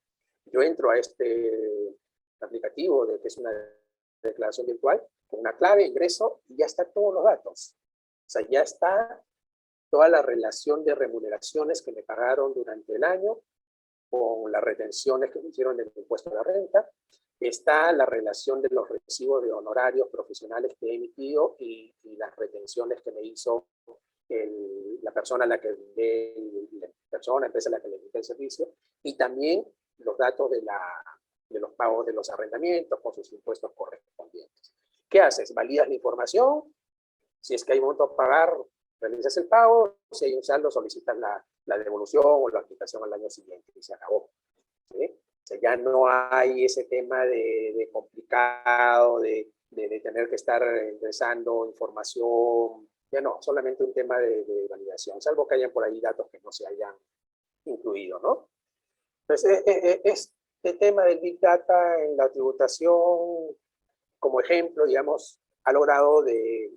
yo entro a este aplicativo que es una declaración virtual, con una clave, ingreso, y ya está todos los datos. O sea, ya está toda la relación de remuneraciones que me pagaron durante el año, con las retenciones que me hicieron del impuesto de la renta, está la relación de los recibos de honorarios profesionales que he emitido y las retenciones que me hizo la persona a la que empresa a la que le brindé el servicio, y también los datos de los pagos de los arrendamientos con sus impuestos correspondientes. ¿Qué haces? Validas la información, si es que hay monto a pagar, realizas el pago, si hay un saldo, solicitas la devolución o la aplicación al año siguiente, y se acabó, ¿sí? O sea, ya no hay ese tema de complicado, de tener que estar ingresando información, ya no, solamente un tema de validación, salvo que hayan por ahí datos que no se hayan incluido, ¿no? Entonces, este tema del Big Data en la tributación, como ejemplo, digamos, ha logrado de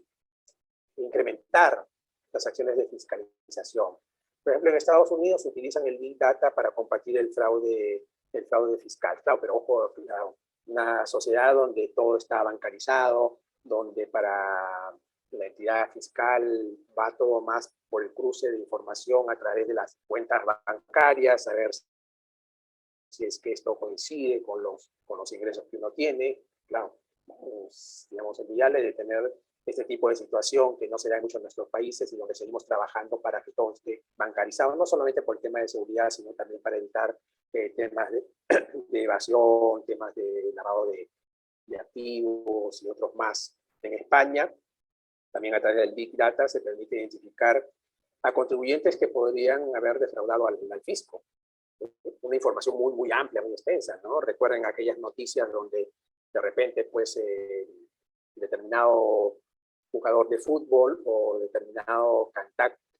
incrementar las acciones de fiscalización. Por ejemplo, en Estados Unidos utilizan el Big Data para combatir el fraude fiscal. Claro, pero ojo, una sociedad donde todo está bancarizado, donde para la entidad fiscal va todo más por el cruce de información a través de las cuentas bancarias, a ver si es que esto coincide con los ingresos que uno tiene. Claro, digamos, envidiable de tener este tipo de situación que no se da mucho en nuestros países y donde seguimos trabajando para que todo esté bancarizado, no solamente por el tema de seguridad, sino también para evitar temas de evasión, temas de lavado de activos y otros más. En España, también a través del Big Data se permite identificar a contribuyentes que podrían haber defraudado al fisco. Una información muy, muy amplia, muy extensa, ¿no? Recuerden aquellas noticias donde de repente, pues, determinado jugador de fútbol o determinado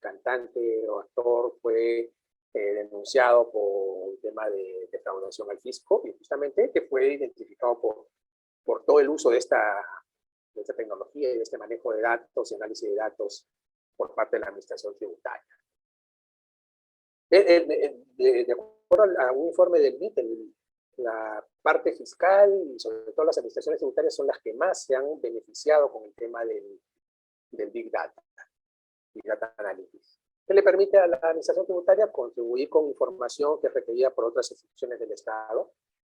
cantante o actor fue denunciado por un tema de defraudación al fisco, y justamente que fue identificado por todo el uso de esta tecnología y de este manejo de datos y análisis de datos por parte de la administración tributaria. De acuerdo a un informe del BIT, la parte fiscal y sobre todo las administraciones tributarias son las que más se han beneficiado con el tema del Big Data Analytics, que le permite a la administración tributaria contribuir con información que es requerida por otras instituciones del Estado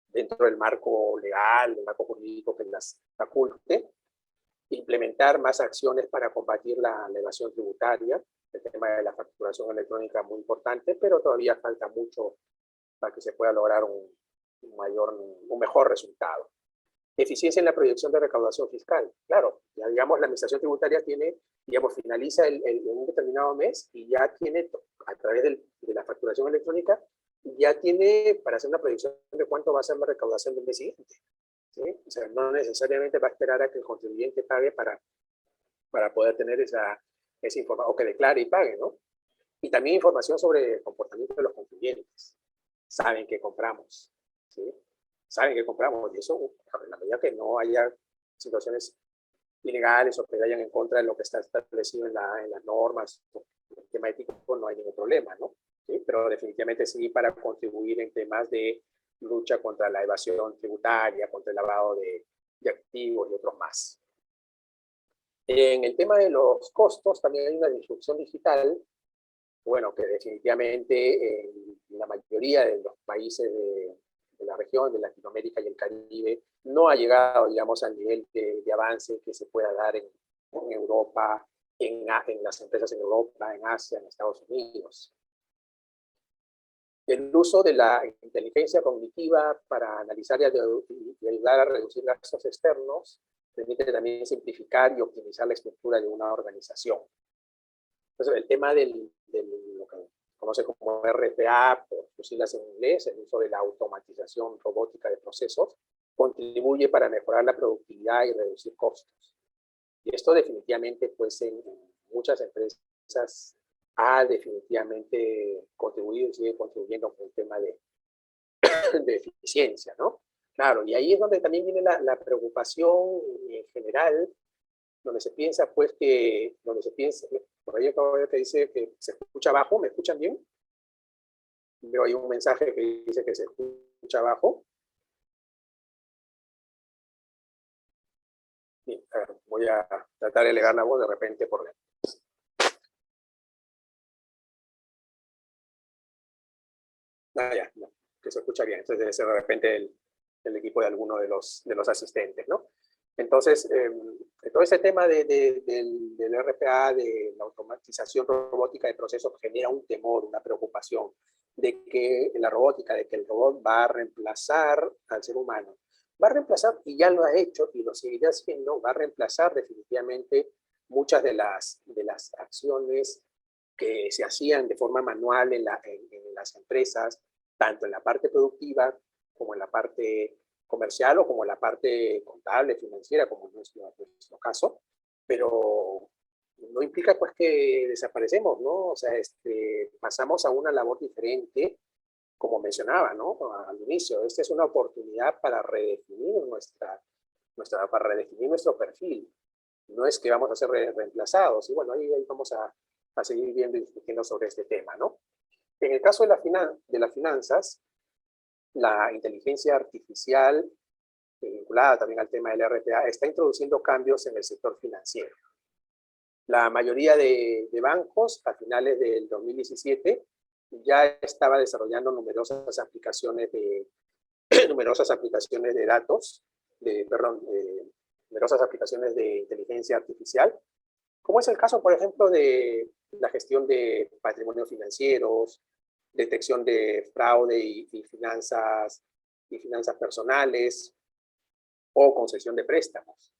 dentro del marco legal, del marco jurídico que las faculte, implementar más acciones para combatir la evasión tributaria. El tema de la facturación electrónica es muy importante, pero todavía falta mucho para que se pueda lograr un mejor resultado. Eficiencia en la proyección de recaudación fiscal. Claro, ya digamos, la administración tributaria tiene, digamos, finaliza en un determinado mes y ya tiene, a través de la facturación electrónica, ya tiene para hacer una proyección de cuánto va a ser la recaudación del mes siguiente. ¿sí? O sea, no necesariamente va a esperar a que el contribuyente pague para poder tener esa información, o que declare y pague, ¿no? Y también información sobre el comportamiento de los contribuyentes. Saben que compramos, ¿sí? Saben que compramos, y eso, en la medida que no haya situaciones ilegales o que vayan en contra de lo que está establecido en las normas, el tema ético, no hay ningún problema, ¿no? ¿Sí? Pero definitivamente sí para contribuir en temas de lucha contra la evasión tributaria, contra el lavado de activos y otros más. En el tema de los costos, también hay una disrupción digital, bueno, que definitivamente en la mayoría de los países de la región, de Latinoamérica y el Caribe, no ha llegado, digamos, al nivel de avance que se pueda dar en Europa, en las empresas en Europa, en Asia, en Estados Unidos. El uso de la inteligencia cognitiva para analizar y ayudar a reducir gastos externos permite también simplificar y optimizar la estructura de una organización. Entonces, el tema lo que se conoce como RPA, por sus siglas en inglés, el uso de la automatización robótica de procesos, contribuye para mejorar la productividad y reducir costos. Y esto definitivamente, pues, en muchas empresas ha definitivamente contribuido y sigue contribuyendo con el tema de eficiencia, ¿no? Claro, y ahí es donde también viene la preocupación en general, donde se piensa, pues, por ahí acabo de ver que dice que se escucha bajo, ¿me escuchan bien? Veo ahí un mensaje que dice que se escucha bajo. Bien, a ver, voy a tratar de elevar la voz de repente por dentro. Ya, no, que se escucha bien. Entonces debe ser de repente el equipo de alguno de los asistentes, ¿no? Entonces, todo ese tema del RPA, de la automatización robótica de procesos, genera un temor, una preocupación de que la robótica, de que el robot va a reemplazar al ser humano. Va a reemplazar, y ya lo ha hecho, y lo seguirá haciendo, va a reemplazar definitivamente muchas de las acciones que se hacían de forma manual en las empresas, tanto en la parte productiva como en la parte comercial o como en la parte contable, financiera, como en nuestro caso, pero no implica pues que desaparecemos, ¿no? O sea, pasamos a una labor diferente, como mencionaba, ¿no? Al inicio, esta es una oportunidad para redefinir para redefinir nuestro perfil. No es que vamos a ser reemplazados, y bueno, ahí vamos a seguir viendo y discutiendo sobre este tema, ¿no? En el caso de las finanzas, la inteligencia artificial, vinculada también al tema del RPA, está introduciendo cambios en el sector financiero. La mayoría de bancos, a finales del 2017, ya estaba desarrollando numerosas aplicaciones de datos, numerosas aplicaciones de inteligencia artificial, como es el caso, por ejemplo, de la gestión de patrimonios financieros, detección de fraude y finanzas personales o concesión de préstamos.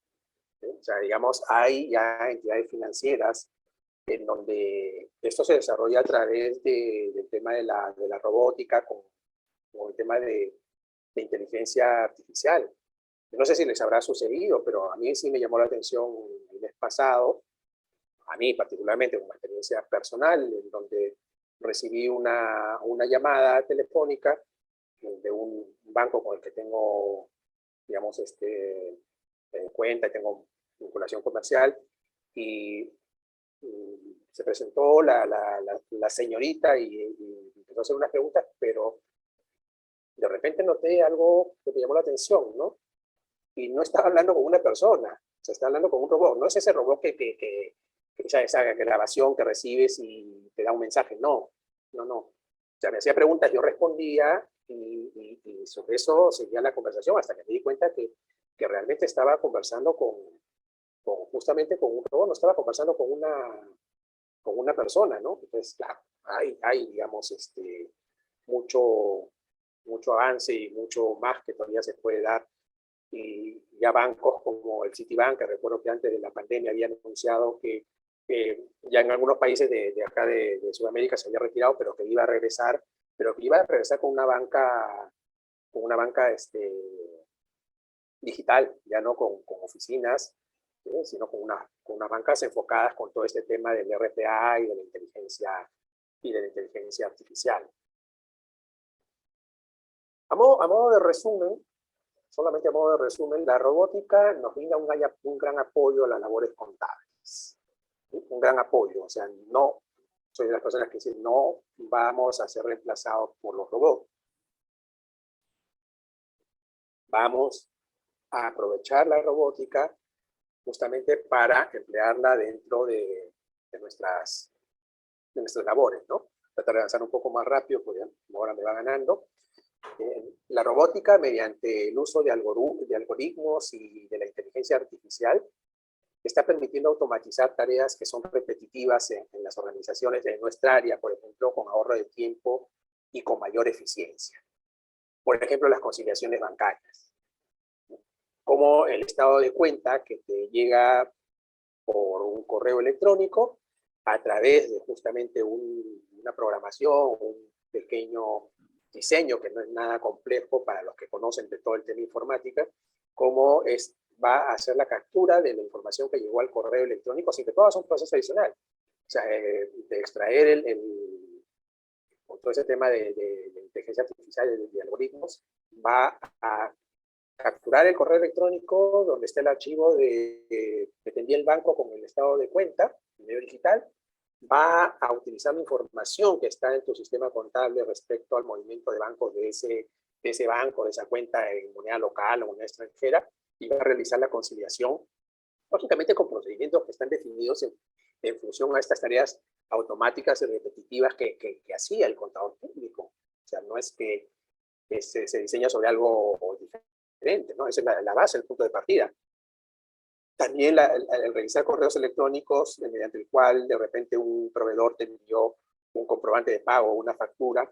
¿Sí? O sea, digamos, hay ya entidades financieras en donde esto se desarrolla a través del tema de la robótica con el tema de inteligencia artificial. No sé si les habrá sucedido, pero a mí sí me llamó la atención el mes pasado, a mí particularmente, una experiencia personal, en donde recibí una llamada telefónica de un banco con el que tengo, digamos, cuenta y tengo vinculación comercial, y se presentó la señorita y empezó a hacer unas preguntas, pero de repente noté algo que me llamó la atención, ¿no? Y no estaba hablando con una persona, se está hablando con un robot. No es ese robot que esa grabación que recibes y te da un mensaje. No. O sea, me hacía preguntas, yo respondía y sobre eso seguía la conversación hasta que me di cuenta que realmente estaba conversando justamente con un robot, no estaba conversando con una persona, ¿no? Entonces, claro, hay digamos, mucho avance y mucho más que todavía se puede dar. Y ya bancos como el Citibank, que recuerdo que antes de la pandemia habían anunciado que ya en algunos países de acá de Sudamérica se había retirado, pero que iba a regresar, con una banca digital, ya no con oficinas, sino con unas bancas enfocadas con todo este tema del RPA y de la inteligencia artificial. A modo de resumen, solamente a modo de resumen, la robótica nos brinda un gran apoyo a las labores contables. ¿Sí? Un gran apoyo, o sea, no, soy de las personas que dicen, no vamos a ser reemplazados por los robots. Vamos a aprovechar la robótica justamente para emplearla dentro de nuestras labores, ¿no? Tratar de avanzar un poco más rápido, porque ahora me va ganando. La robótica, mediante el uso de algoritmos y de la inteligencia artificial, está permitiendo automatizar tareas que son repetitivas en las organizaciones de nuestra área, por ejemplo, con ahorro de tiempo y con mayor eficiencia. Por ejemplo, las conciliaciones bancarias. Como el estado de cuenta que te llega por un correo electrónico a través de justamente una programación, un pequeño diseño que no es nada complejo para los que conocen de todo el tema informática, cómo va a hacer la captura de la información que llegó al correo electrónico, sin que todo sea un proceso adicional. O sea, de extraer todo ese tema de inteligencia artificial, de algoritmos, va a capturar el correo electrónico donde está el archivo que te envía el banco con el estado de cuenta, en medio digital, va a utilizar la información que está en tu sistema contable respecto al movimiento de bancos de ese banco, de esa cuenta en moneda local o moneda extranjera, y va a realizar la conciliación, lógicamente con procedimientos que están definidos en función a estas tareas automáticas y repetitivas que hacía el contador público. O sea, no es que se diseña sobre algo diferente, ¿no? Esa es la base, el punto de partida. También el revisar correos electrónicos mediante el cual de repente un proveedor te envió un comprobante de pago, una factura,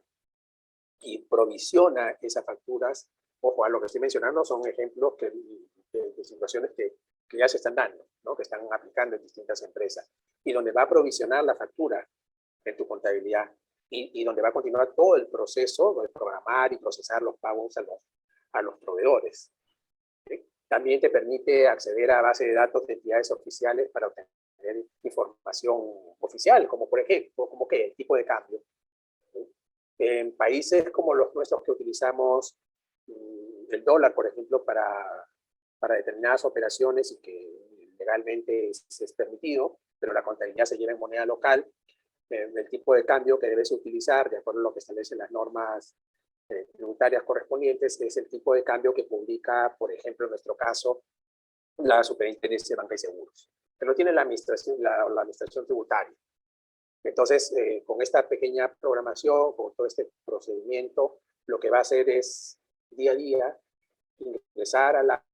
y provisiona esas facturas. Ojo, a lo que estoy mencionando son ejemplos de situaciones que ya se están dando, ¿no? Que están aplicando en distintas empresas, y donde va a provisionar la factura en tu contabilidad, y donde va a continuar todo el proceso de programar y procesar los pagos a los proveedores. ¿Sí? También te permite acceder a base de datos de entidades oficiales para obtener información oficial, como por ejemplo, como que el tipo de cambio. ¿Sí? En países como los nuestros, que utilizamos el dólar, por ejemplo, para determinadas operaciones, y que legalmente es permitido, pero la contabilidad se lleva en moneda local, el tipo de cambio que debes utilizar, de acuerdo a lo que establecen las normas tributarias correspondientes, es el tipo de cambio que publica, por ejemplo, en nuestro caso, la Superintendencia de Banca y Seguros, que lo tiene la administración tributaria. Entonces, con esta pequeña programación, con todo este procedimiento, lo que va a hacer es, día a día, ingresar a la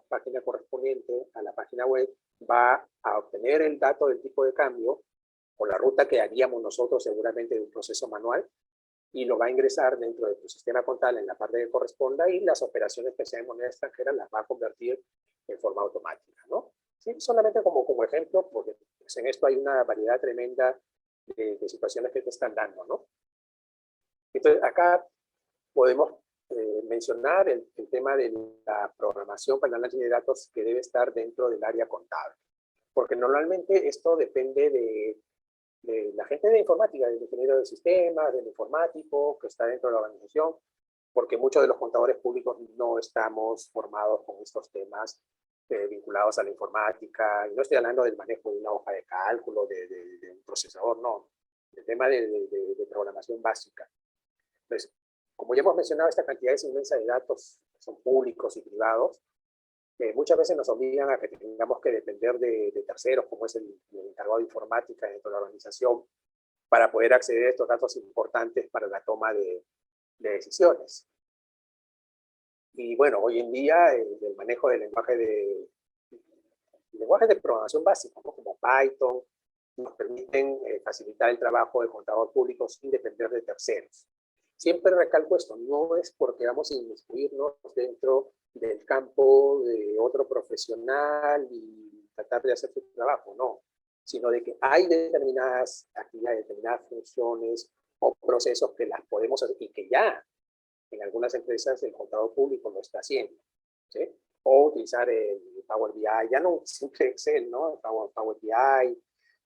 página correspondiente, a la página web, va a obtener el dato del tipo de cambio, o la ruta que haríamos nosotros seguramente de un proceso manual, y lo va a ingresar dentro de tu sistema contable en la parte que corresponda, y las operaciones que sean en moneda extranjera las va a convertir en forma automática, ¿no? Sí, solamente como ejemplo, porque pues, en esto hay una variedad tremenda de situaciones que te están dando, ¿no? Entonces, acá podemos mencionar el tema de la programación para el análisis de datos, que debe estar dentro del área contable, porque normalmente esto depende de la gente de informática, del ingeniero de sistemas, del informático que está dentro de la organización, porque muchos de los contadores públicos no estamos formados con estos temas vinculados a la informática, y no estoy hablando del manejo de una hoja de cálculo, de un procesador, no, el tema de programación básica. Entonces, como ya hemos mencionado, esta cantidad es inmensa de datos, son públicos y privados, muchas veces nos obligan a que tengamos que depender de terceros, como es el encargado de informática dentro de la organización, para poder acceder a estos datos importantes para la toma de decisiones. Y bueno, hoy en día el manejo del lenguaje de programación básico, ¿no? Como Python, nos permiten facilitar el trabajo de contador público sin depender de terceros. Siempre recalco esto, no es porque vamos a inmiscuirnos dentro del campo de otro profesional y tratar de hacer su trabajo, no, sino de que hay determinadas actividades, determinadas funciones o procesos que las podemos hacer, y que ya en algunas empresas el contador público lo está haciendo, ¿sí? o utilizar el Power BI, ya no siempre Excel, ¿no? Power BI,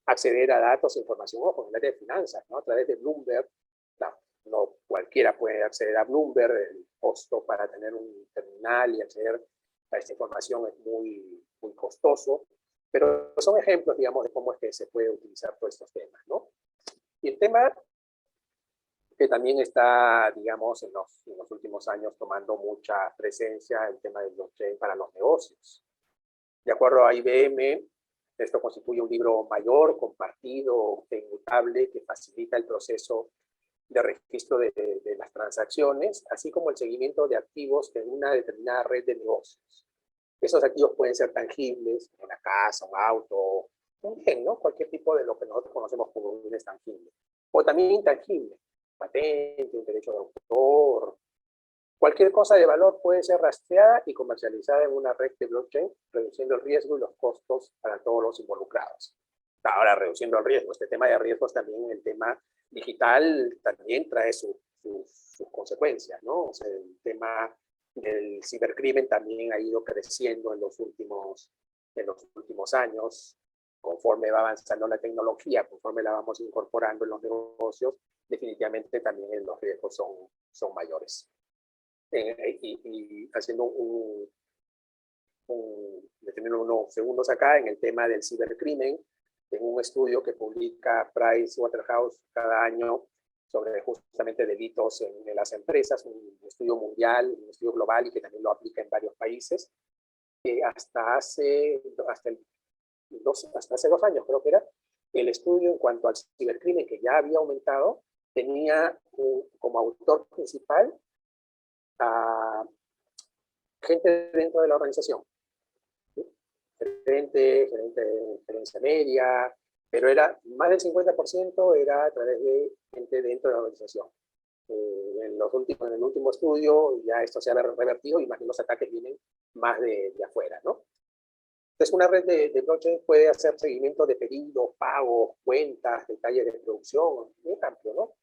acceder a datos e información, ojo, en el área de finanzas, ¿no? A través de Bloomberg. No cualquiera puede acceder a Bloomberg, el costo para tener un terminal y acceder a esta información es muy costoso, pero son ejemplos, digamos, de cómo es que se puede utilizar todos estos temas, ¿no? Y el tema que también está, digamos, en los últimos años tomando mucha presencia, el tema del blockchain para los negocios. De acuerdo a IBM, esto constituye un libro mayor, compartido e inmutable que facilita el proceso de registro de las transacciones, así como el seguimiento de activos en una determinada red de negocios. Esos activos pueden ser tangibles, una casa, un auto, un bien, ¿no? Cualquier tipo de lo que nosotros conocemos como bienes tangibles. O también intangible, patente, un derecho de autor. Cualquier cosa de valor puede ser rastreada y comercializada en una red de blockchain, reduciendo el riesgo y los costos para todos los involucrados. Ahora, reduciendo el riesgo, este tema de riesgos también, el tema digital también trae sus consecuencias, ¿no? O sea, el tema del cibercrimen también ha ido creciendo en los últimos años, conforme va avanzando la tecnología, conforme la vamos incorporando en los negocios, definitivamente también los riesgos son mayores. Y haciendo deteniendo unos segundos acá en el tema del cibercrimen, en un estudio que publica Pricewaterhouse cada año sobre justamente delitos en las empresas, un estudio mundial, un estudio global y que también lo aplica en varios países, que hasta hace 2 años creo que era, el estudio en cuanto al cibercrimen que ya había aumentado, tenía como autor principal a gente dentro de la organización. Gerente de gerencia media, pero era más del 50% era a través de gente dentro de la organización. En el último estudio ya esto se ha revertido y más bien los ataques vienen más de afuera, ¿no? Entonces una red de blockchain puede hacer seguimiento de pedidos, pagos, cuentas, detalles de producción, muy amplio, ¿no?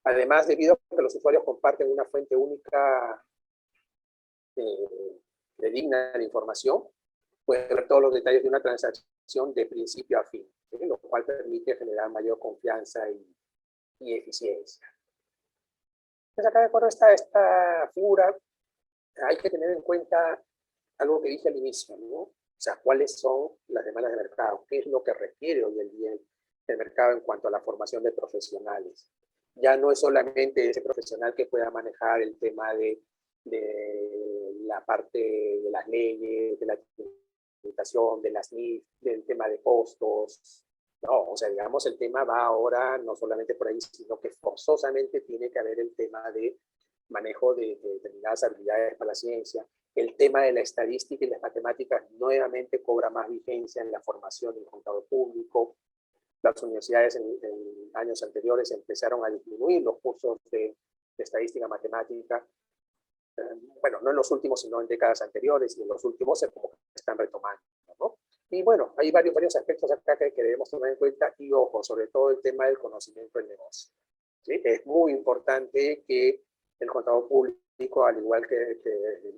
Además, debido a que los usuarios comparten una fuente única digna de información, puede ver todos los detalles de una transacción de principio a fin, ¿sí? Lo cual permite generar mayor confianza y eficiencia. Entonces, acá de acuerdo a esta figura, hay que tener en cuenta algo que dije al inicio, ¿no? O sea, cuáles son las demandas de mercado, qué es lo que requiere hoy en día el mercado en cuanto a la formación de profesionales. Ya no es solamente ese profesional que pueda manejar el tema de la parte de las leyes, de la de las NIF, del tema de costos. No, o sea, digamos, el tema va ahora no solamente por ahí, sino que forzosamente tiene que haber el tema de manejo de determinadas habilidades para la ciencia. El tema de la estadística y las matemáticas nuevamente cobra más vigencia en la formación del contador público. Las universidades en años anteriores empezaron a disminuir los cursos de estadística matemática. Bueno, no en los últimos, sino en décadas anteriores, y en los últimos se como que están retomando, ¿no? Y bueno, hay varios aspectos acá que debemos tomar en cuenta, y ojo, sobre todo el tema del conocimiento del negocio, ¿sí? Es muy importante que el contador público, al igual que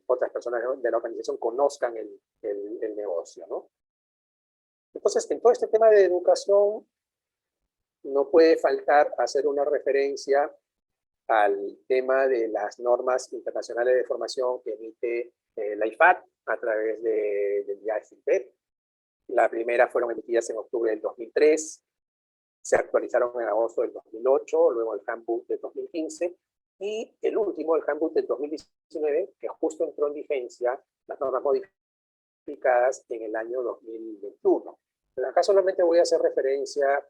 otras personas de la organización, conozcan el negocio, ¿no? Entonces, en todo este tema de educación, no puede faltar hacer una referencia al tema de las normas internacionales de formación que emite la IFAD a través del IAFIPEP. La primera fueron emitidas en octubre del 2003, se actualizaron en agosto del 2008, luego el Handbook del 2015, y el último, el Handbook del 2019, que justo entró en vigencia, las normas modificadas en el año 2021. Pero acá solamente voy a hacer referencia,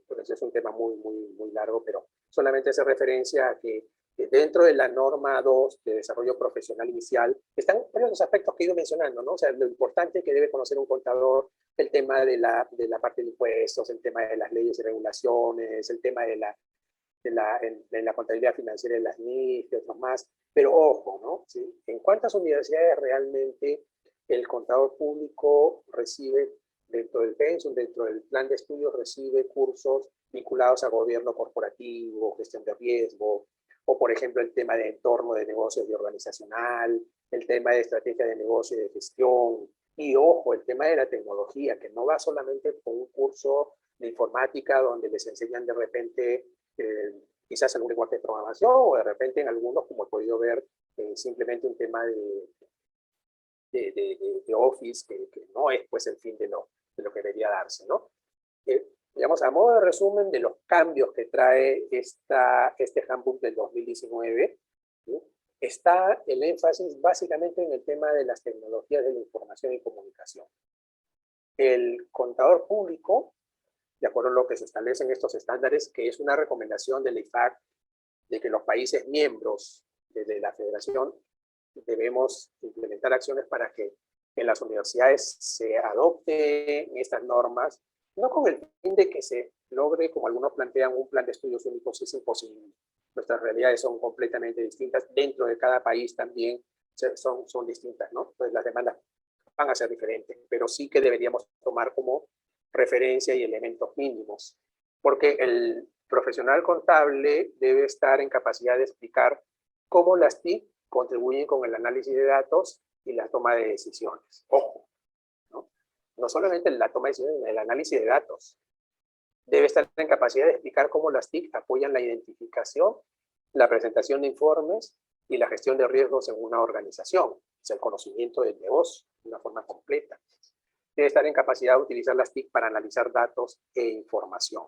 pues es un tema muy largo, pero solamente hacer referencia a que dentro de la norma 2 de desarrollo profesional inicial están varios aspectos que he ido mencionando, ¿no? O sea, lo importante que debe conocer un contador, el tema de la parte de impuestos, el tema de las leyes y regulaciones, el tema de la contabilidad financiera de las NIF y otros más. Pero ojo, ¿no? ¿Sí? ¿En cuántas universidades realmente el contador público recibe dentro del pensum, dentro del plan de estudios, recibe cursos vinculados a gobierno corporativo, gestión de riesgo, o por ejemplo el tema de entorno de negocios y organizacional, el tema de estrategia de negocio y de gestión, y ojo, el tema de la tecnología, que no va solamente con un curso de informática donde les enseñan de repente quizás algún lenguaje de programación, o de repente en algunos, como he podido ver, simplemente un tema de Office, que no es pues el fin de lo que debería darse, ¿no? Digamos, a modo de resumen de los cambios que trae este handbook del 2019, ¿sí? Está el énfasis básicamente en el tema de las tecnologías de la información y comunicación. El contador público, de acuerdo a lo que se establecen estos estándares, que es una recomendación del IFAC, de que los países miembros de la federación debemos implementar acciones para que en las universidades se adopten estas normas, no con el fin de que se logre, como algunos plantean, un plan de estudios únicos. Es imposible. Nuestras realidades son completamente distintas. Dentro de cada país también son distintas, ¿no? Entonces las demandas van a ser diferentes, pero sí que deberíamos tomar como referencia y elementos mínimos, porque el profesional contable debe estar en capacidad de explicar cómo las TIC contribuyen con el análisis de datos y la toma de decisiones. Ojo, no solamente la toma de decisiones, el análisis de datos. Debe estar en capacidad de explicar cómo las TIC apoyan la identificación, la presentación de informes y la gestión de riesgos en una organización. Es el conocimiento del negocio de una forma completa. Debe estar en capacidad de utilizar las TIC para analizar datos e información.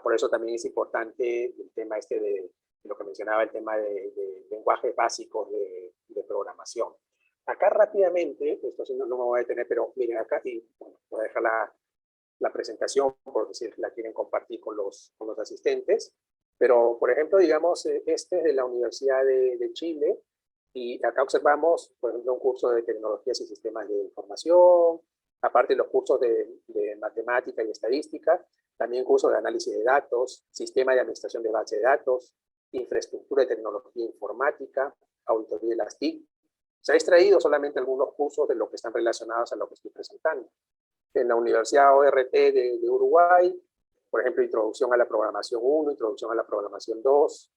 Por eso también es importante el tema de lo que mencionaba, el tema de lenguajes básicos de programación. Acá rápidamente, esto sí no me voy a detener, pero miren acá, y bueno, voy a dejar la presentación porque si la quieren compartir con los asistentes. Pero, por ejemplo, digamos, este es de la Universidad de Chile, y acá observamos, por ejemplo, un curso de tecnologías y sistemas de información, aparte de los cursos de matemática y estadística, también cursos de análisis de datos, sistema de administración de base de datos, infraestructura de tecnología informática, auditoría de las TIC. Se ha extraído solamente algunos cursos de lo que están relacionados a lo que estoy presentando. En la Universidad ORT de Uruguay, por ejemplo, Introducción a la Programación 1, Introducción a la Programación 2,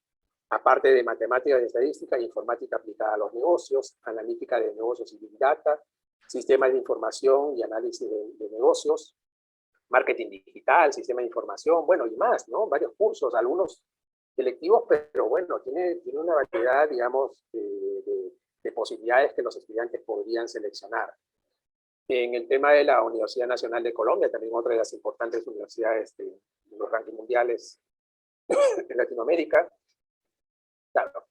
aparte de Matemáticas y Estadística, Informática aplicada a los negocios, Analítica de negocios y Big Data, Sistemas de Información y Análisis de negocios, Marketing digital, Sistema de Información, bueno, y más, ¿no? Varios cursos, algunos selectivos, pero bueno, tiene una variedad, digamos, de posibilidades que los estudiantes podrían seleccionar. En el tema de la Universidad Nacional de Colombia, también otra de las importantes universidades de los rankings mundiales en Latinoamérica, claro,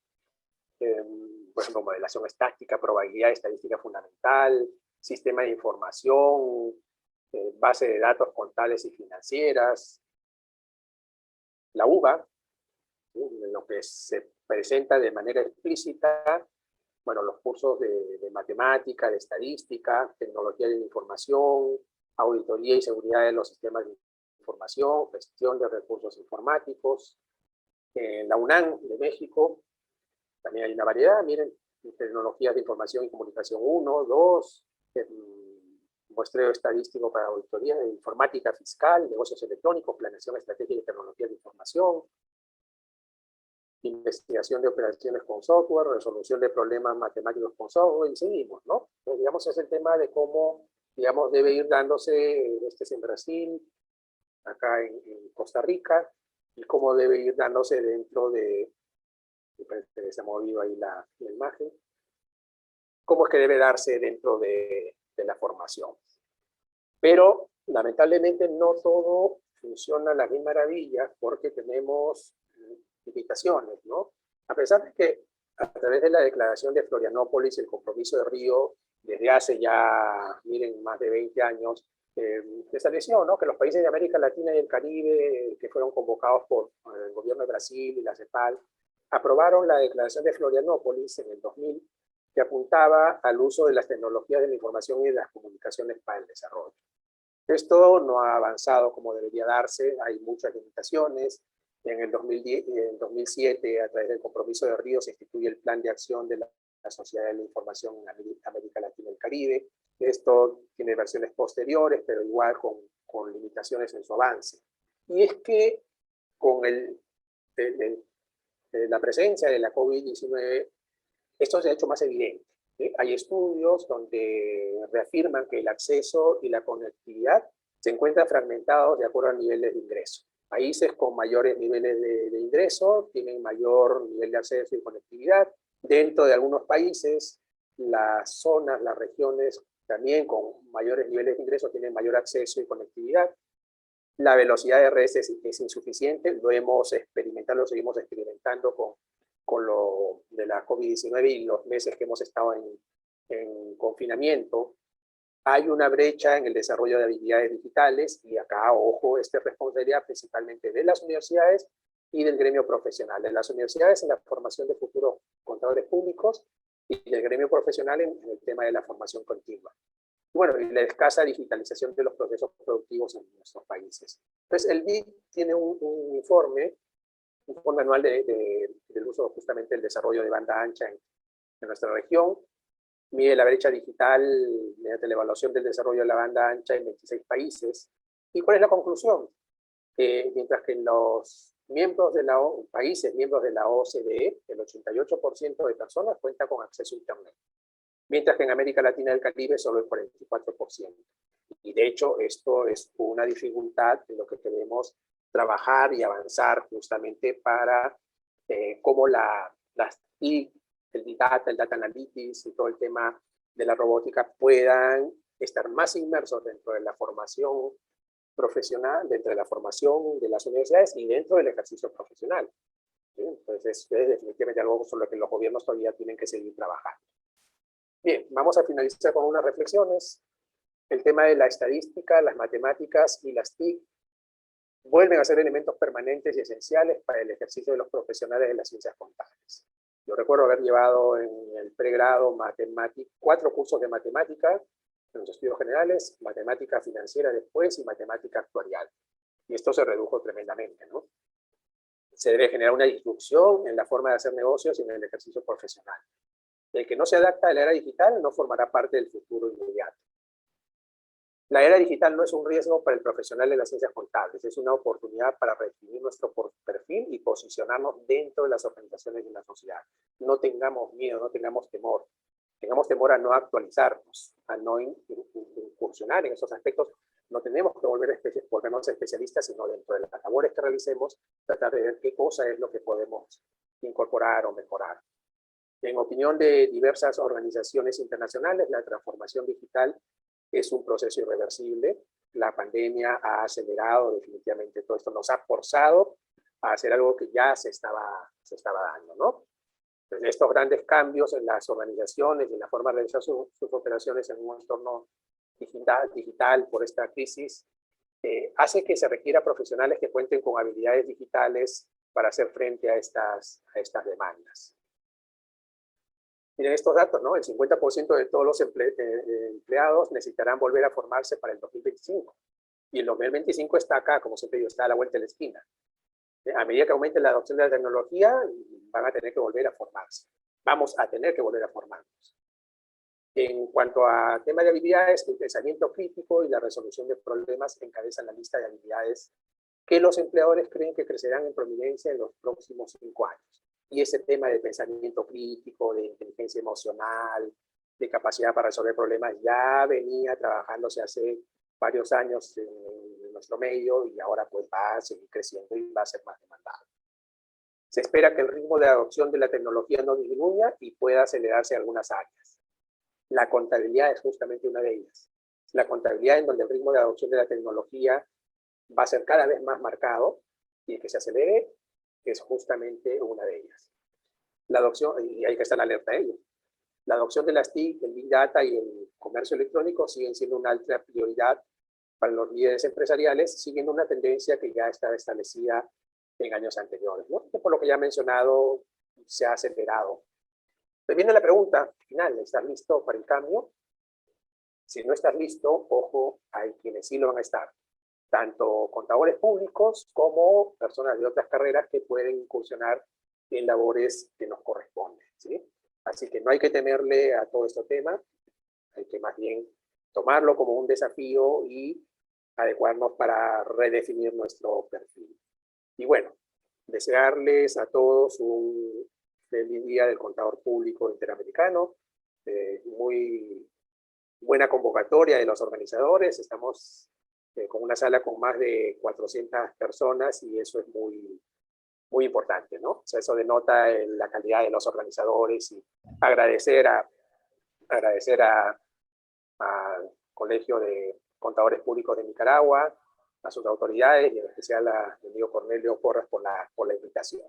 por ejemplo, modelación estática, probabilidad estadística fundamental, sistema de información, base de datos contables y financieras, la UBA, en lo que se presenta de manera explícita, bueno, los cursos de matemática, de estadística, tecnología de la información, auditoría y seguridad de los sistemas de información, gestión de recursos informáticos. En la UNAM de México también hay una variedad, miren, tecnologías de información y comunicación 1, 2, muestreo estadístico para auditoría, de informática fiscal, negocios electrónicos, planeación estratégica y tecnología de información, investigación de operaciones con software, resolución de problemas matemáticos con software, y seguimos, ¿no? Entonces, digamos, es el tema de cómo, digamos, debe ir dándose, este es en Brasil, acá en Costa Rica, y cómo debe ir dándose dentro de, se ha movido ahí la imagen, cómo es que debe darse dentro de la formación. Pero, lamentablemente, no todo funciona a las mil maravillas porque tenemos limitaciones, ¿no? A pesar de que a través de la declaración de Florianópolis, el compromiso de Río, desde hace ya, miren, más de 20 años, estableció, ¿no?, que los países de América Latina y el Caribe, que fueron convocados por el gobierno de Brasil y la CEPAL, aprobaron la declaración de Florianópolis en el 2000, que apuntaba al uso de las tecnologías de la información y de las comunicaciones para el desarrollo. Esto no ha avanzado como debería darse, hay muchas limitaciones. En el 2010 y en 2007, a través del compromiso de Río, se instituye el Plan de Acción de la Sociedad de la Información en América Latina y el Caribe. Esto tiene versiones posteriores, pero igual con limitaciones en su avance. Y es que con la presencia de la COVID-19, esto se ha hecho más evidente. Hay estudios donde reafirman que el acceso y la conectividad se encuentran fragmentados de acuerdo a niveles de ingreso. Países con mayores niveles de ingreso tienen mayor nivel de acceso y conectividad. Dentro de algunos países, las zonas, las regiones también con mayores niveles de ingreso tienen mayor acceso y conectividad. La velocidad de redes es insuficiente, lo hemos experimentado, lo seguimos experimentando con lo de la COVID-19 y los meses que hemos estado en confinamiento. Hay una brecha en el desarrollo de habilidades digitales y acá, ojo, esta es responsabilidad principalmente de las universidades y del gremio profesional. De las universidades en la formación de futuros contadores públicos y del gremio profesional en el tema de la formación continua. Bueno, y la escasa digitalización de los procesos productivos en nuestros países. Entonces, el BID tiene un informe anual del uso justamente del desarrollo de banda ancha en nuestra región. Mide la brecha digital mediante la evaluación del desarrollo de la banda ancha en 26 países. ¿Y cuál es la conclusión? Que mientras que en los países miembros de la OCDE, el 88% de personas cuenta con acceso a Internet, mientras que en América Latina y el Caribe solo el 44%. Y de hecho esto es una dificultad en lo que queremos trabajar y avanzar justamente para cómo las TIC, el Big Data, el Data Analytics y todo el tema de la robótica puedan estar más inmersos dentro de la formación profesional, dentro de la formación de las universidades y dentro del ejercicio profesional. ¿Sí? Entonces, es definitivamente algo sobre lo que los gobiernos todavía tienen que seguir trabajando. Bien, vamos a finalizar con unas reflexiones. El tema de la estadística, las matemáticas y las TIC vuelven a ser elementos permanentes y esenciales para el ejercicio de los profesionales de las ciencias contables. Yo recuerdo haber llevado en el pregrado 4 cursos de matemática en los estudios generales, matemática financiera después y matemática actuarial. Y esto se redujo tremendamente, ¿no? Se debe generar una disrupción en la forma de hacer negocios y en el ejercicio profesional. El que no se adapta a la era digital no formará parte del futuro inmediato. La era digital no es un riesgo para el profesional de las ciencias contables, es una oportunidad para redefinir nuestro perfil y posicionarnos dentro de las organizaciones de la sociedad. No tengamos miedo, no tengamos temor. Tengamos temor a no actualizarnos, a no incursionar en esos aspectos. No tenemos que volvernos especialistas, sino dentro de las labores que realicemos, tratar de ver qué cosa es lo que podemos incorporar o mejorar. En opinión de diversas organizaciones internacionales, la transformación digital es un proceso irreversible. La pandemia ha acelerado definitivamente todo esto, nos ha forzado a hacer algo que ya se estaba dando, ¿no? Entonces, estos grandes cambios en las organizaciones y en la forma de realizar sus operaciones en un entorno digital por esta crisis, hace que se requiera profesionales que cuenten con habilidades digitales para hacer frente a estas demandas. Miren estos datos, ¿no? El 50% de todos los empleados necesitarán volver a formarse para el 2025. Y el 2025 está acá, como siempre digo, está a la vuelta de la esquina. A medida que aumente la adopción de la tecnología, van a tener que volver a formarse. Vamos a tener que volver a formarnos. En cuanto a tema de habilidades, el pensamiento crítico y la resolución de problemas encabezan la lista de habilidades que los empleadores creen que crecerán en prominencia en los próximos 5 años. Y ese tema de pensamiento crítico, de inteligencia emocional, de capacidad para resolver problemas, ya venía trabajándose hace varios años en nuestro medio y ahora pues va a seguir creciendo y va a ser más demandado. Se espera que el ritmo de adopción de la tecnología no disminuya y pueda acelerarse en algunas áreas. La contabilidad es justamente una de ellas. La contabilidad en donde el ritmo de adopción de la tecnología va a ser cada vez más marcado y que se acelere es justamente una de ellas. La adopción, y hay que estar alerta a ello, la adopción de las TIC, el Big Data y el comercio electrónico siguen siendo una alta prioridad para los líderes empresariales, siguiendo una tendencia que ya estaba establecida en años anteriores, ¿no? Por lo que ya he mencionado, se ha acelerado. Pero viene la pregunta final, ¿estás listo para el cambio? Si no estás listo, ojo, hay quienes sí lo van a estar, tanto contadores públicos como personas de otras carreras que pueden incursionar en labores que nos corresponden, ¿sí? Así que no hay que temerle a todo este tema, hay que más bien tomarlo como un desafío y adecuarnos para redefinir nuestro perfil. Y bueno, desearles a todos un feliz día del contador público interamericano. muy buena convocatoria de los organizadores. Estamos con una sala con más de 400 personas y eso es muy importante, ¿no? O sea, eso denota la calidad de los organizadores y agradecer al Colegio de Contadores Públicos de Nicaragua, a sus autoridades y en especial a mi amigo Cornelio Porras por la invitación.